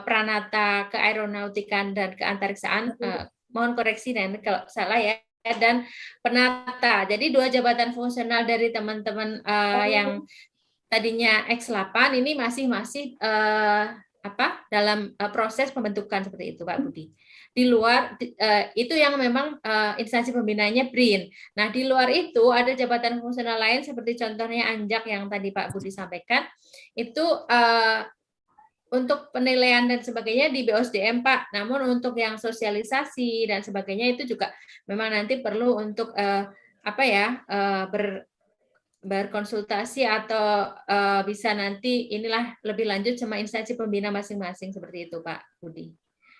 Pranata Keaeronautikan dan Keantariksaan, mohon koreksi dan kalau salah ya, dan Penata. Jadi dua jabatan fungsional dari teman-teman yang tadinya X8 ini masih dalam proses pembentukan seperti itu, Pak Budi. Di luar itu yang memang instansi pembinaannya BRIN. Nah, di luar itu ada jabatan fungsional lain seperti contohnya Anjak yang tadi Pak Budi sampaikan. Itu untuk penilaian dan sebagainya di BOSDM, Pak. Namun untuk yang sosialisasi dan sebagainya itu juga memang nanti perlu untuk berkonsultasi atau bisa nanti inilah lebih lanjut sama instansi pembina masing-masing seperti itu, Pak Budi.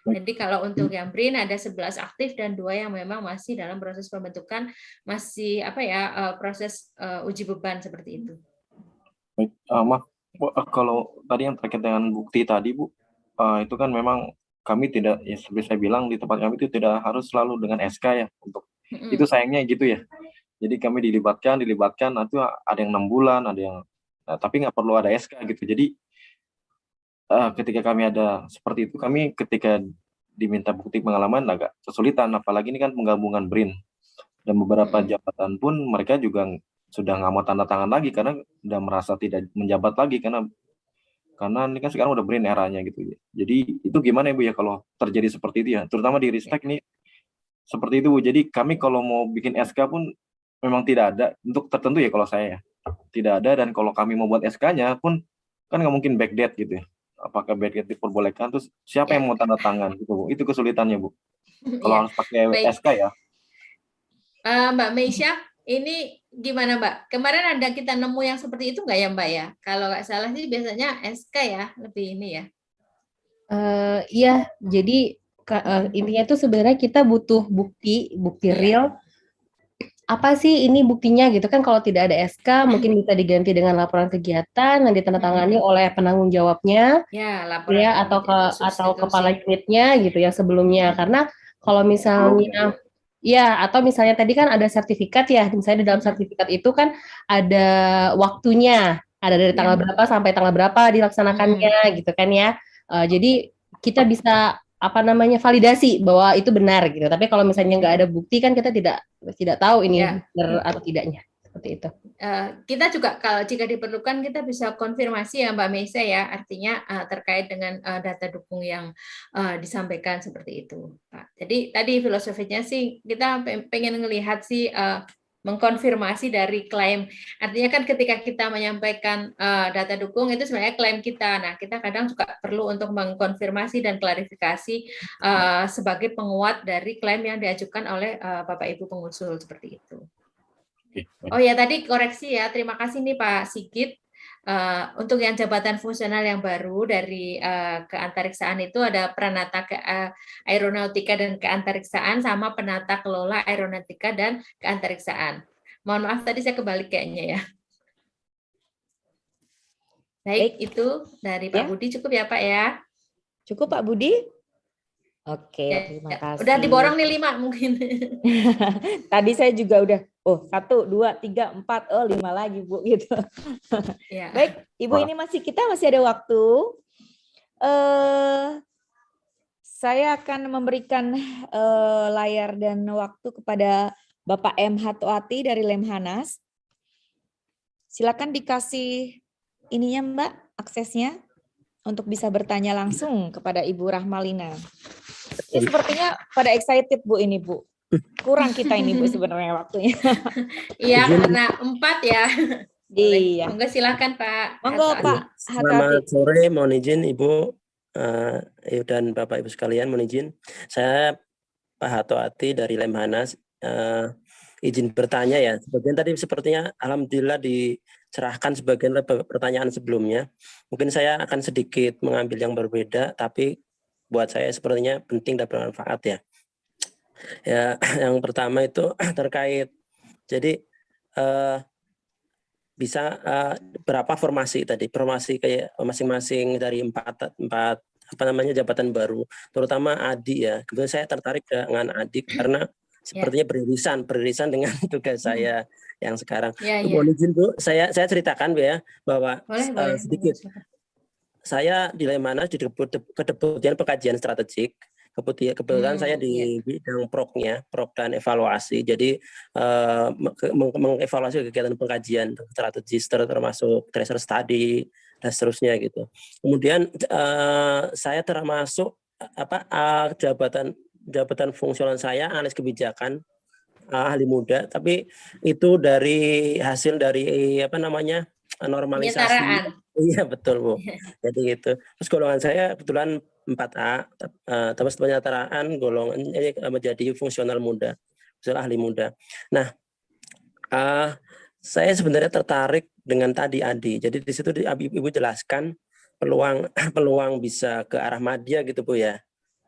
Jadi kalau untuk yang BRIN ada 11 aktif dan 2 yang memang masih dalam proses pembentukan, masih proses uji beban seperti itu. Baik, maaf, kalau tadi yang terkait dengan bukti tadi, Bu, itu kan memang kami tidak, ya seperti saya bilang, di tempat kami itu tidak harus selalu dengan SK ya, untuk itu sayangnya gitu ya. Jadi kami dilibatkan, nanti ada yang 6 bulan, ada yang, tapi nggak perlu ada SK gitu. Jadi ketika kami ada seperti itu, kami ketika diminta bukti pengalaman agak kesulitan, apalagi ini kan penggabungan BRIN. Dan beberapa jabatan pun mereka juga sudah nggak mau tanda tangan lagi karena udah merasa tidak menjabat lagi karena ini kan sekarang udah BRIN eranya gitu ya. Jadi itu gimana ya Bu ya kalau terjadi seperti itu ya, terutama di Ristek nih seperti itu Bu. Jadi kami kalau mau bikin SK pun memang tidak ada untuk tertentu ya, kalau saya ya tidak ada, dan kalau kami mau buat SK-nya pun kan nggak mungkin backdate gitu ya. Apakah backdate diperbolehkan, terus siapa yang mau tanda tangan gitu Bu? Itu kesulitannya Bu. Kalau harus pakai SK ya. Mbak Meisha, ini gimana Mbak? Kemarin ada kita nemu yang seperti itu nggak ya Mbak ya? Kalau nggak salah sih biasanya SK ya, lebih ini ya. Iya, jadi intinya itu sebenarnya kita butuh bukti real. Apa sih ini buktinya gitu kan? Kalau tidak ada SK mungkin bisa diganti dengan laporan kegiatan yang ditandatangani oleh penanggung jawabnya atau kepala unitnya gitu ya sebelumnya. Karena kalau misalnya atau misalnya tadi kan ada sertifikat ya, misalnya di dalam sertifikat itu kan ada waktunya, ada dari tanggal berapa sampai tanggal berapa dilaksanakannya gitu kan ya. Jadi kita bisa validasi bahwa itu benar gitu. Tapi kalau misalnya nggak ada bukti kan kita tidak tahu ini benar atau tidaknya, seperti itu. Kita juga kalau jika diperlukan kita bisa konfirmasi ya Mbak Meisha ya, artinya terkait dengan data dukung yang disampaikan seperti itu, Pak. Jadi tadi filosofinya sih kita pengen ngelihat sih mengkonfirmasi dari klaim. Artinya kan ketika kita menyampaikan data dukung itu sebenarnya klaim kita. Nah, kita kadang juga perlu untuk mengkonfirmasi dan klarifikasi sebagai penguat dari klaim yang diajukan oleh Bapak Ibu pengusul seperti itu. Oh ya, tadi koreksi ya. Terima kasih nih Pak Sigit. Untuk yang jabatan fungsional yang baru dari keantariksaan itu ada Pranata Aeronautika dan Keantariksaan sama Penata Kelola Aeronautika dan Keantariksaan. Mohon maaf tadi saya kebalik kayaknya ya. Baik, itu dari Pak Budi cukup ya Pak ya. Cukup Pak Budi? Oke, terima kasih. Udah diborong nih 5 mungkin. Tadi saya juga udah 1, 2, 3, 4, 5 lagi Bu gitu. Baik, Ibu ini kita masih ada waktu. Saya akan memberikan layar dan waktu kepada Bapak M. Hatoati dari Lemhanas. Silakan dikasih ininya Mbak, aksesnya untuk bisa bertanya langsung kepada Ibu Rahmalina. Ini sepertinya pada excited Bu ini Bu. Kurang kita ini Bu sebenarnya waktunya. Iya, karena 4 ya. Boleh. Iya. Monggo silakan Pak. Monggo Hatoati. Pak Selamat Hatoati. sore, mohon izin Ibu dan Bapak Ibu sekalian, mohon izin. Saya Pak Hatoati dari Lemhanas. Izin bertanya ya. Sebagian tadi sepertinya alhamdulillah dicerahkan sebagian pertanyaan sebelumnya. Mungkin saya akan sedikit mengambil yang berbeda, tapi buat saya sepertinya penting dan bermanfaat ya. Ya, yang pertama itu terkait jadi bisa berapa formasi tadi, formasi kayak masing-masing dari empat jabatan baru, terutama ADI ya. Kemudian saya tertarik dengan ADI karena sepertinya beririsan dengan tugas saya yang sekarang. Mohon izin Bu, saya ceritakan Bu ya bahwa boleh. sedikit. Saya di Lemhanas di kedeputian pengkajian strategik. Kebetulan saya di bidang prok dan evaluasi. Jadi mengevaluasi kegiatan pengkajian strategis termasuk tracer study dan seterusnya gitu. Kemudian saya termasuk jabatan fungsional saya analis kebijakan ahli muda, tapi itu dari hasil dari normalisasi. Iya betul Bu. Jadi gitu. Terus golongan saya kebetulan 4A, terus penyetaraan golongan menjadi fungsional muda, fungsional ahli muda. Nah, saya sebenarnya tertarik dengan tadi Adi. Jadi di situ Ibu jelaskan peluang bisa ke arah madya gitu Bu ya.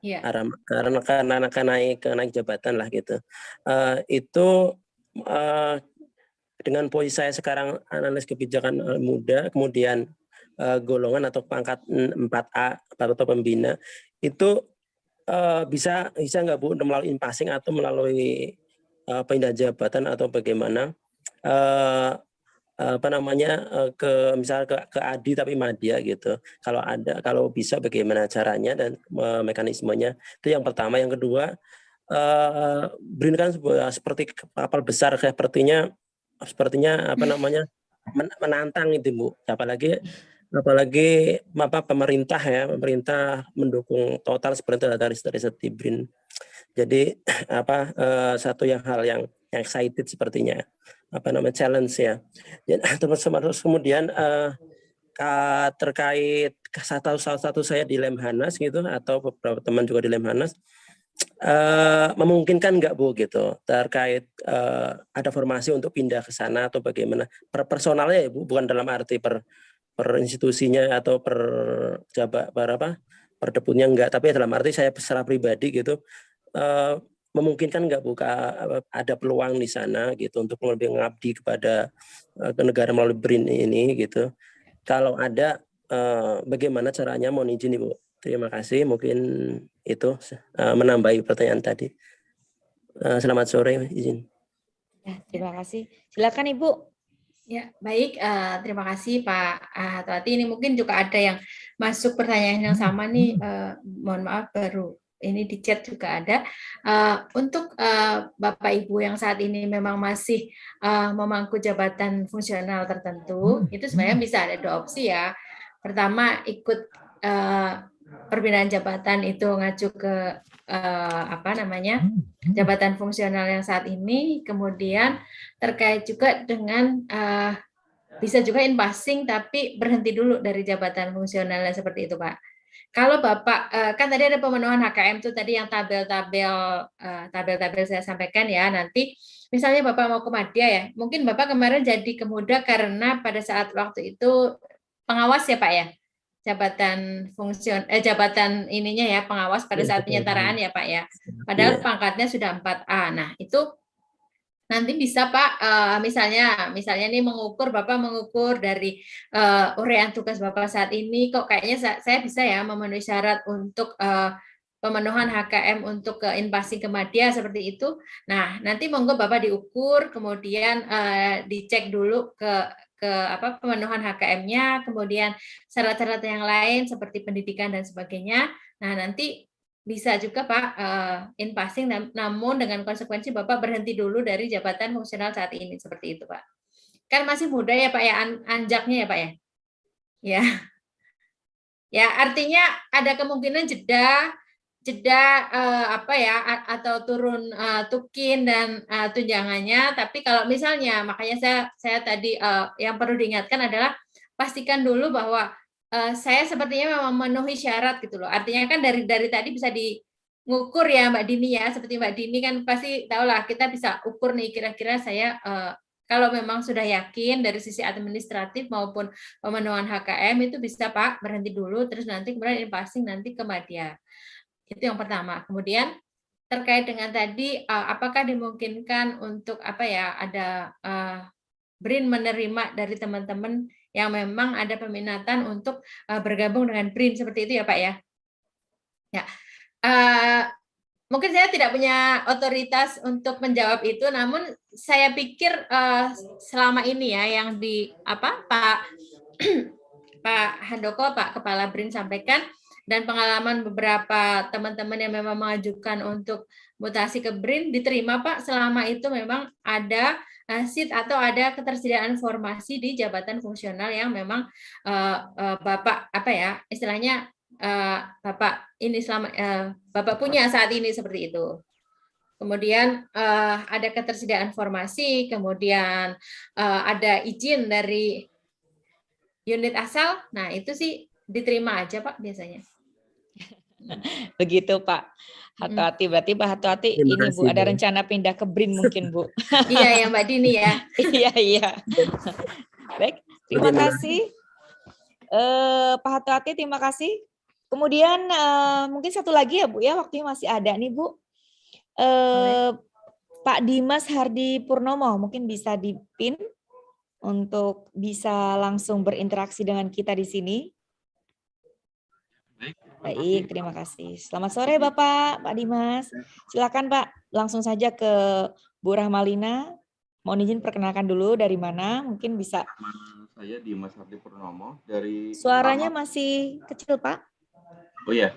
Iya. Karena naik jabatan lah gitu. Itu dengan posisi saya sekarang analis kebijakan muda, kemudian golongan atau pangkat 4A atau pembina, itu bisa nggak Bu melalui in-passing atau melalui pindah jabatan atau bagaimana misalnya ke ADI tapi madya gitu. Kalau bisa bagaimana caranya dan mekanismenya. Itu yang pertama. Yang kedua, BRIN kan seperti kapal besar, sepertinya menantang itu Bu. Apalagi pemerintah mendukung total seperti dari BRIN. Jadi satu hal yang excited sepertinya challenge ya. Terus kemudian terkait salah satu saya di Lemhanas gitu atau beberapa teman juga di Lemhanas, memungkinkan nggak Bu gitu terkait ada formasi untuk pindah ke sana atau bagaimana personalnya ya Bu, bukan dalam arti per institusinya atau per debutnya enggak, tapi dalam arti saya secara pribadi gitu memungkinkan nggak Bu ada peluang di sana gitu untuk lebih mengabdi kepada negara melalui BRIN ini gitu. Kalau ada bagaimana caranya, mohon izin Ibu. Terima kasih, mungkin itu menambahi pertanyaan tadi. Selamat sore, izin. Ya, terima kasih. Silakan Ibu. Ya, baik. Terima kasih Pak Hatoati. Ini mungkin juga ada yang masuk pertanyaan yang sama nih. Mohon maaf baru ini di chat juga ada. Untuk Bapak Ibu yang saat ini memang masih memangku jabatan fungsional tertentu, itu sebenarnya bisa ada 2 opsi ya. Pertama, ikut perpindahan jabatan itu ngacu ke jabatan fungsional yang saat ini, kemudian terkait juga dengan bisa juga in-passing tapi berhenti dulu dari jabatan fungsionalnya seperti itu Pak. Kalau Bapak kan tadi ada pemenuhan HKM tuh tadi yang tabel-tabel saya sampaikan ya, nanti misalnya Bapak mau ke madya ya, mungkin Bapak kemarin jadi ke muda karena pada saat waktu itu pengawas ya Pak ya, jabatan ininya ya, pengawas pada saat penyetaraan ya Pak ya, padahal pangkatnya sudah 4A. Nah itu nanti bisa Pak, misalnya nih Bapak mengukur dari uraian tugas Bapak saat ini, kok kayaknya saya bisa ya memenuhi syarat untuk pemenuhan HKM untuk ke in-passing ke madya seperti itu. Nah, nanti monggo Bapak diukur, kemudian dicek dulu ke pemenuhan HKM-nya, kemudian syarat-syarat yang lain seperti pendidikan dan sebagainya. Nah, nanti bisa juga Pak in passing, namun dengan konsekuensi Bapak berhenti dulu dari jabatan fungsional saat ini, seperti itu Pak. Kan masih muda ya Pak ya, anjaknya ya Pak ya. Ya, ya artinya ada kemungkinan jeda apa ya, atau turun tukin dan tunjangannya. Tapi kalau misalnya, makanya saya tadi yang perlu diingatkan adalah pastikan dulu bahwa saya sepertinya memang memenuhi syarat gitu loh. Artinya kan dari tadi bisa diukur ya Mbak Dini ya, seperti Mbak Dini kan pasti tahulah kita bisa ukur nih kira-kira saya kalau memang sudah yakin dari sisi administratif maupun pemenuhan HKM itu bisa Pak berhenti dulu, terus nanti kemudian passing nanti ke Madya. Itu yang pertama. Kemudian terkait dengan tadi apakah dimungkinkan untuk apa ya, ada BRIN menerima dari teman-teman yang memang ada peminatan untuk bergabung dengan BRIN, seperti itu ya Pak ya. Ya, mungkin saya tidak punya otoritas untuk menjawab itu, namun saya pikir selama ini ya yang di apa Pak Handoko, Pak Kepala BRIN sampaikan, dan pengalaman beberapa teman-teman yang memang mengajukan untuk mutasi ke BRIN diterima Pak, selama itu memang ada seat atau ada ketersediaan formasi di jabatan fungsional yang memang Bapak apa ya istilahnya Bapak ini selama Bapak punya saat ini, seperti itu. Kemudian ada ketersediaan formasi, kemudian ada izin dari unit asal. Nah, itu sih diterima aja Pak biasanya. Begitu Pak. Hati-hati, berarti Pak hati-hati ini Bu, ada rencana pindah ke BRIN mungkin Bu. Iya ya Mbak Dini ya. Iya. Baik, terima kasih. Pak hati-hati, terima kasih. Kemudian mungkin satu lagi ya Bu ya, waktunya masih ada nih Bu. Pak Dimas Hardi Purnomo mungkin bisa dipin untuk bisa langsung berinteraksi dengan kita di sini. Baik, terima kasih. Selamat sore Bapak, Pak Dimas. Silakan Pak, langsung saja ke Bu Rahmalina. Mohon izin perkenalkan dulu dari mana, mungkin bisa. Saya Dimas Hardi Purnomo dari. Suaranya masih kecil Pak. Oh iya.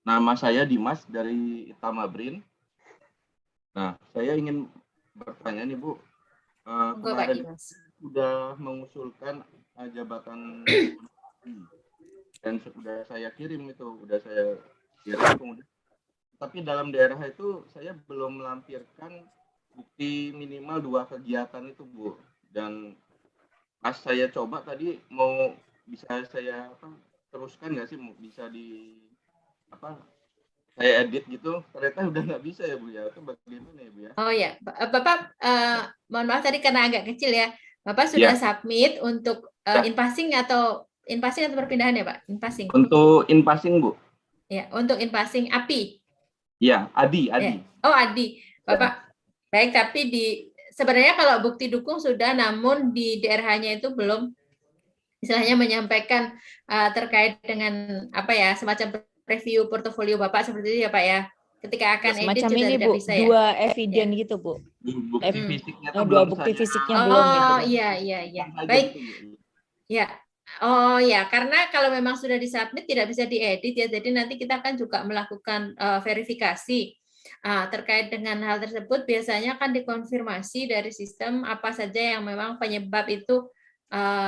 Nama saya Dimas dari Itama BRIN. Nah, saya ingin bertanya nih Bu. Kemarin sudah mengusulkan jabatan dan sudah saya kirim kemudian, tapi dalam daerah itu saya belum melampirkan bukti minimal 2 kegiatan itu Bu, dan pas saya coba tadi mau bisa saya teruskan nggak sih, bisa saya edit gitu, ternyata udah nggak bisa ya Bu ya, itu bagaimana ya Bu ya? Oh ya, Bapak mohon maaf tadi karena agak kecil ya, Bapak sudah submit untuk in-passing atau perpindahan ya Pak? In-passing. Untuk in-passing Bu. Ya, untuk in-passing API. Ya, Adi. Ya. Oh Adi, Bapak. Baik, tapi sebenarnya kalau bukti dukung sudah, namun di DRH-nya itu belum istilahnya menyampaikan terkait dengan apa ya, semacam review portofolio Bapak seperti itu ya Pak ya. Ketika akan edit juga ini tidak Bu, bisa ya. 2 eviden ya. Gitu Bu. Bukti fisiknya 2 bukti fisiknya belum gitu. Oh iya. Baik. Ya. Oh ya, karena kalau memang sudah disubmit tidak bisa diedit ya. Jadi nanti kita akan juga melakukan verifikasi terkait dengan hal tersebut. Biasanya kan dikonfirmasi dari sistem apa saja yang memang penyebab itu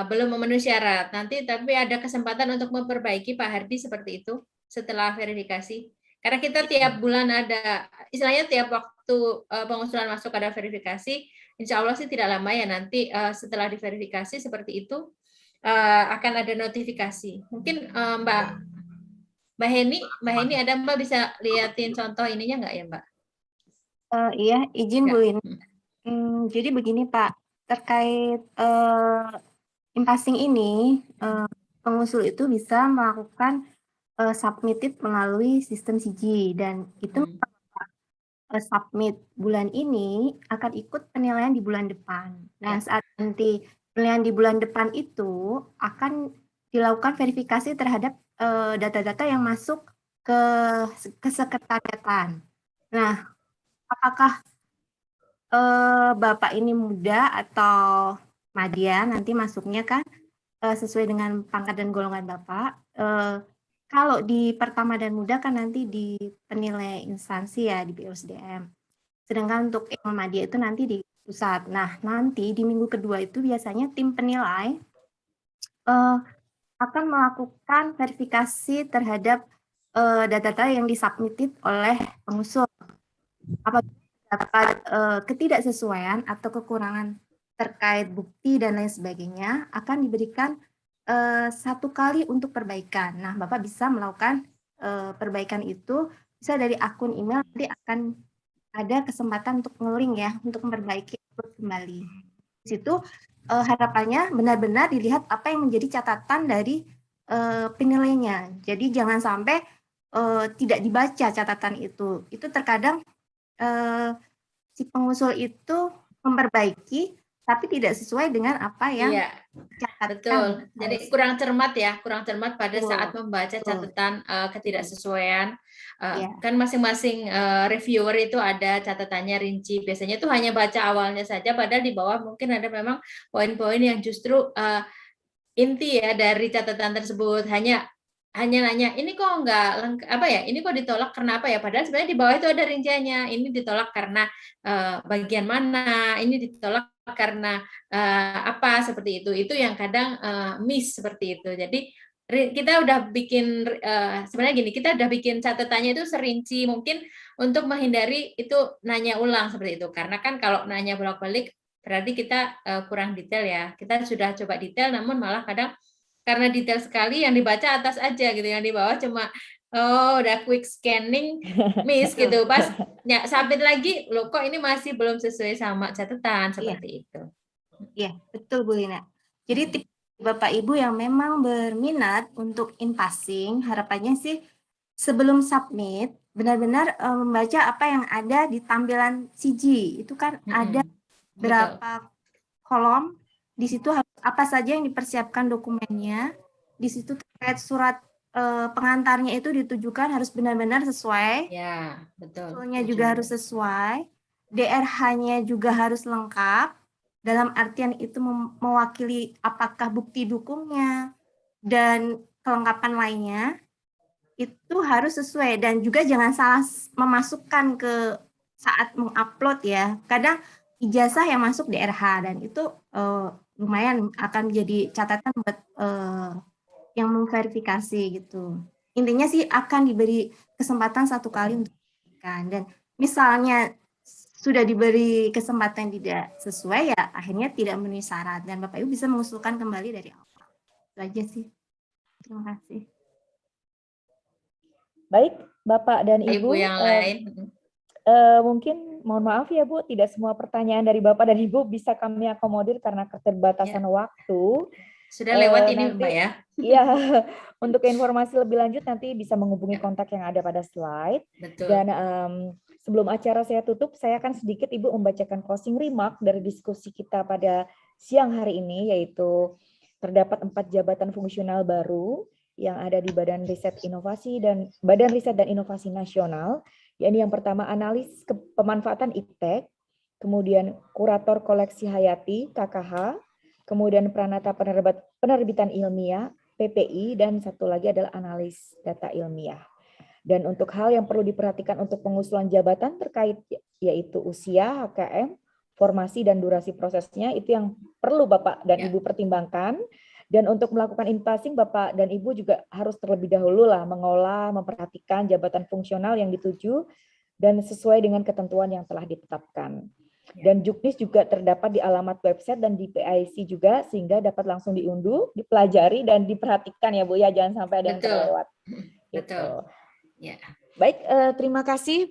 belum memenuhi syarat. Nanti tapi ada kesempatan untuk memperbaiki Pak Hardi seperti itu setelah verifikasi. Karena kita tiap bulan ada, istilahnya tiap waktu pengusulan masuk ada verifikasi, insya Allah sih tidak lama ya nanti setelah diverifikasi seperti itu akan ada notifikasi. Mungkin Mbak Heni ada Mbak bisa liatin contoh ininya nggak ya Mbak? Iya, izin Bu Lin. Jadi begini Pak, terkait in-passing ini, pengusul itu bisa melakukan submitted melalui sistem CG, dan itu submit bulan ini akan ikut penilaian di bulan depan. Nah, saat nanti penilaian di bulan depan itu akan dilakukan verifikasi terhadap data-data yang masuk ke sekretariatan. Nah, apakah Bapak ini muda atau madya nanti masuknya kan sesuai dengan pangkat dan golongan Bapak. kalau di pertama dan muda kan nanti di penilai instansi ya di BUSDM. Sedangkan untuk Muhammadiyah itu nanti di pusat. Nah, nanti di minggu kedua itu biasanya tim penilai akan melakukan verifikasi terhadap data-data yang disubmitted oleh pengusul. Apabila dapat ketidaksesuaian atau kekurangan terkait bukti dan lain sebagainya, akan diberikan 1 kali untuk perbaikan. Nah, Bapak bisa melakukan perbaikan itu bisa dari akun email, nanti akan ada kesempatan untuk nge-link ya, untuk memperbaiki kembali. Di situ harapannya benar-benar dilihat apa yang menjadi catatan dari penilainya. Jadi jangan sampai tidak dibaca catatan itu. Itu terkadang si pengusul itu memperbaiki tapi tidak sesuai dengan apa yang Iya, dicatatkan. betul. Jadi kurang cermat ya, kurang cermat pada Betul, saat membaca betul. catatan ketidaksesuaian. Iya. Kan masing-masing reviewer itu ada catatannya rinci. Biasanya tuh hanya baca awalnya saja, padahal di bawah mungkin ada memang poin-poin yang justru inti ya dari catatan tersebut. Hanya nanya, ini kok nggak lengkap, apa ya? Ini kok ditolak karena apa ya? Padahal sebenarnya di bawah itu ada rinciannya. Ini ditolak karena bagian mana? Ini ditolak karena apa seperti itu. Itu yang kadang miss seperti itu. Jadi kita udah bikin sebenarnya gini, kita udah bikin catatannya itu serinci mungkin untuk menghindari itu nanya ulang seperti itu. Karena kan kalau nanya bolak-balik berarti kita kurang detail ya. Kita sudah coba detail, namun malah kadang karena detail sekali yang dibaca atas aja gitu, yang di bawah cuma udah quick scanning miss gitu, pas submit lagi loh kok ini masih belum sesuai sama catatan seperti itu. Iya, betul Bu Lina. Jadi tips Bapak Ibu yang memang berminat untuk in-passing, harapannya sih sebelum submit benar-benar membaca apa yang ada di tampilan CG. Itu kan ada berapa kolom, di situ apa saja yang dipersiapkan dokumennya, di situ terkait surat pengantarnya itu ditujukan harus benar-benar sesuai. Ya, betul. Usulnya juga harus sesuai, DRH-nya juga harus lengkap, dalam artian itu mewakili apakah bukti dukungnya dan kelengkapan lainnya, itu harus sesuai dan juga jangan salah memasukkan ke saat mengupload ya. Kadang ijazah yang masuk DRH dan itu lumayan akan menjadi catatan buat yang memverifikasi gitu. Intinya sih akan diberi kesempatan 1 kali untuk verifikasi, dan misalnya sudah diberi kesempatan tidak sesuai ya akhirnya tidak memenuhi syarat dan Bapak Ibu bisa mengusulkan kembali dari awal. Itu aja sih. Terima kasih. Baik, Bapak dan Ibu, yang lain. Mungkin mohon maaf ya Bu, tidak semua pertanyaan dari Bapak dan Ibu bisa kami akomodir karena keterbatasan waktu. Sudah lewat ini nanti, Mbak ya. Iya, untuk informasi lebih lanjut nanti bisa menghubungi kontak yang ada pada slide. Betul. Dan sebelum acara saya tutup, saya akan sedikit Ibu membacakan closing remark dari diskusi kita pada siang hari ini, yaitu terdapat 4 jabatan fungsional baru yang ada di Badan Riset Inovasi dan Badan Riset dan Inovasi Nasional, yakni yang pertama analis pemanfaatan iptek, kemudian kurator koleksi hayati KKH, kemudian pranata penerbitan ilmiah PPI, dan satu lagi adalah analis data ilmiah. Dan untuk hal yang perlu diperhatikan untuk pengusulan jabatan terkait yaitu usia, HKM, formasi dan durasi prosesnya, itu yang perlu Bapak dan Ibu pertimbangkan. Dan untuk melakukan in-passing, Bapak dan Ibu juga harus terlebih dahulu lah mengolah, memperhatikan jabatan fungsional yang dituju dan sesuai dengan ketentuan yang telah ditetapkan. Dan juknis juga terdapat di alamat website dan di PIC juga, sehingga dapat langsung diunduh, dipelajari dan diperhatikan ya Bu ya, jangan sampai ada yang terlewat. Betul. Ya. Baik, terima kasih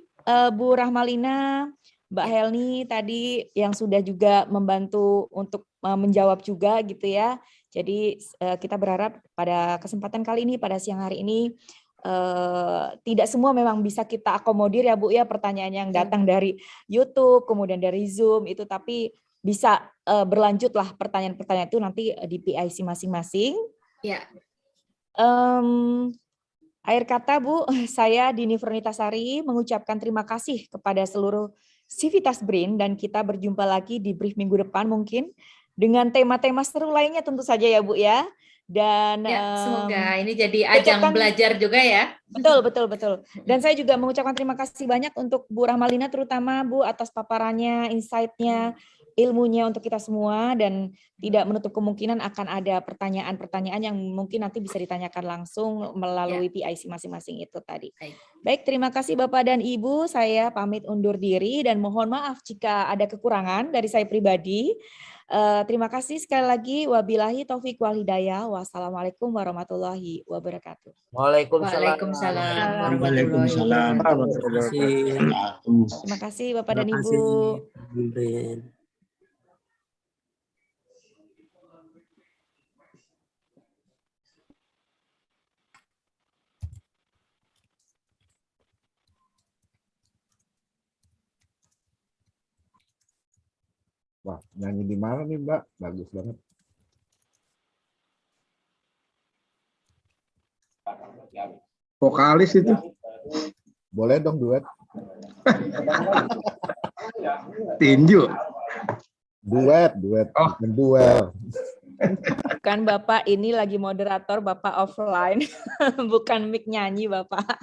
Bu Rahmalina, Mbak Helni tadi yang sudah juga membantu untuk menjawab juga gitu ya. Jadi kita berharap pada kesempatan kali ini, pada siang hari ini, tidak semua memang bisa kita akomodir ya Bu ya, pertanyaan yang datang dari YouTube, kemudian dari Zoom itu, tapi bisa berlanjutlah pertanyaan-pertanyaan itu nanti di PIC masing-masing. Ya. Akhir kata Bu, saya Dini Furnitasari mengucapkan terima kasih kepada seluruh Civitas BRIN, dan kita berjumpa lagi di brief minggu depan mungkin dengan tema-tema seru lainnya tentu saja ya Bu ya. Dan Ya, semoga ini jadi ajang belajar juga ya. Betul. Dan saya juga mengucapkan terima kasih banyak untuk Bu Rahmalina terutama Bu atas paparannya, insight-nya, ilmunya untuk kita semua, dan tidak menutup kemungkinan akan ada pertanyaan-pertanyaan yang mungkin nanti bisa ditanyakan langsung melalui PIC masing-masing itu tadi. Baik, terima kasih Bapak dan Ibu. Saya pamit undur diri dan mohon maaf jika ada kekurangan dari saya pribadi. Terima kasih sekali lagi. Wabillahi taufik wal hidayah. Wassalamualaikum warahmatullahi wabarakatuh. Waalaikumsalam warahmatullahi wabarakatuh. Terima kasih Bapak dan Ibu. Wah, nyanyi di mana nih Mbak? Bagus banget. Vokalis itu. Boleh dong duet. Tinju. Duet. Oh, duel. Bukan Bapak, ini lagi moderator, Bapak offline. Bukan mic nyanyi Bapak.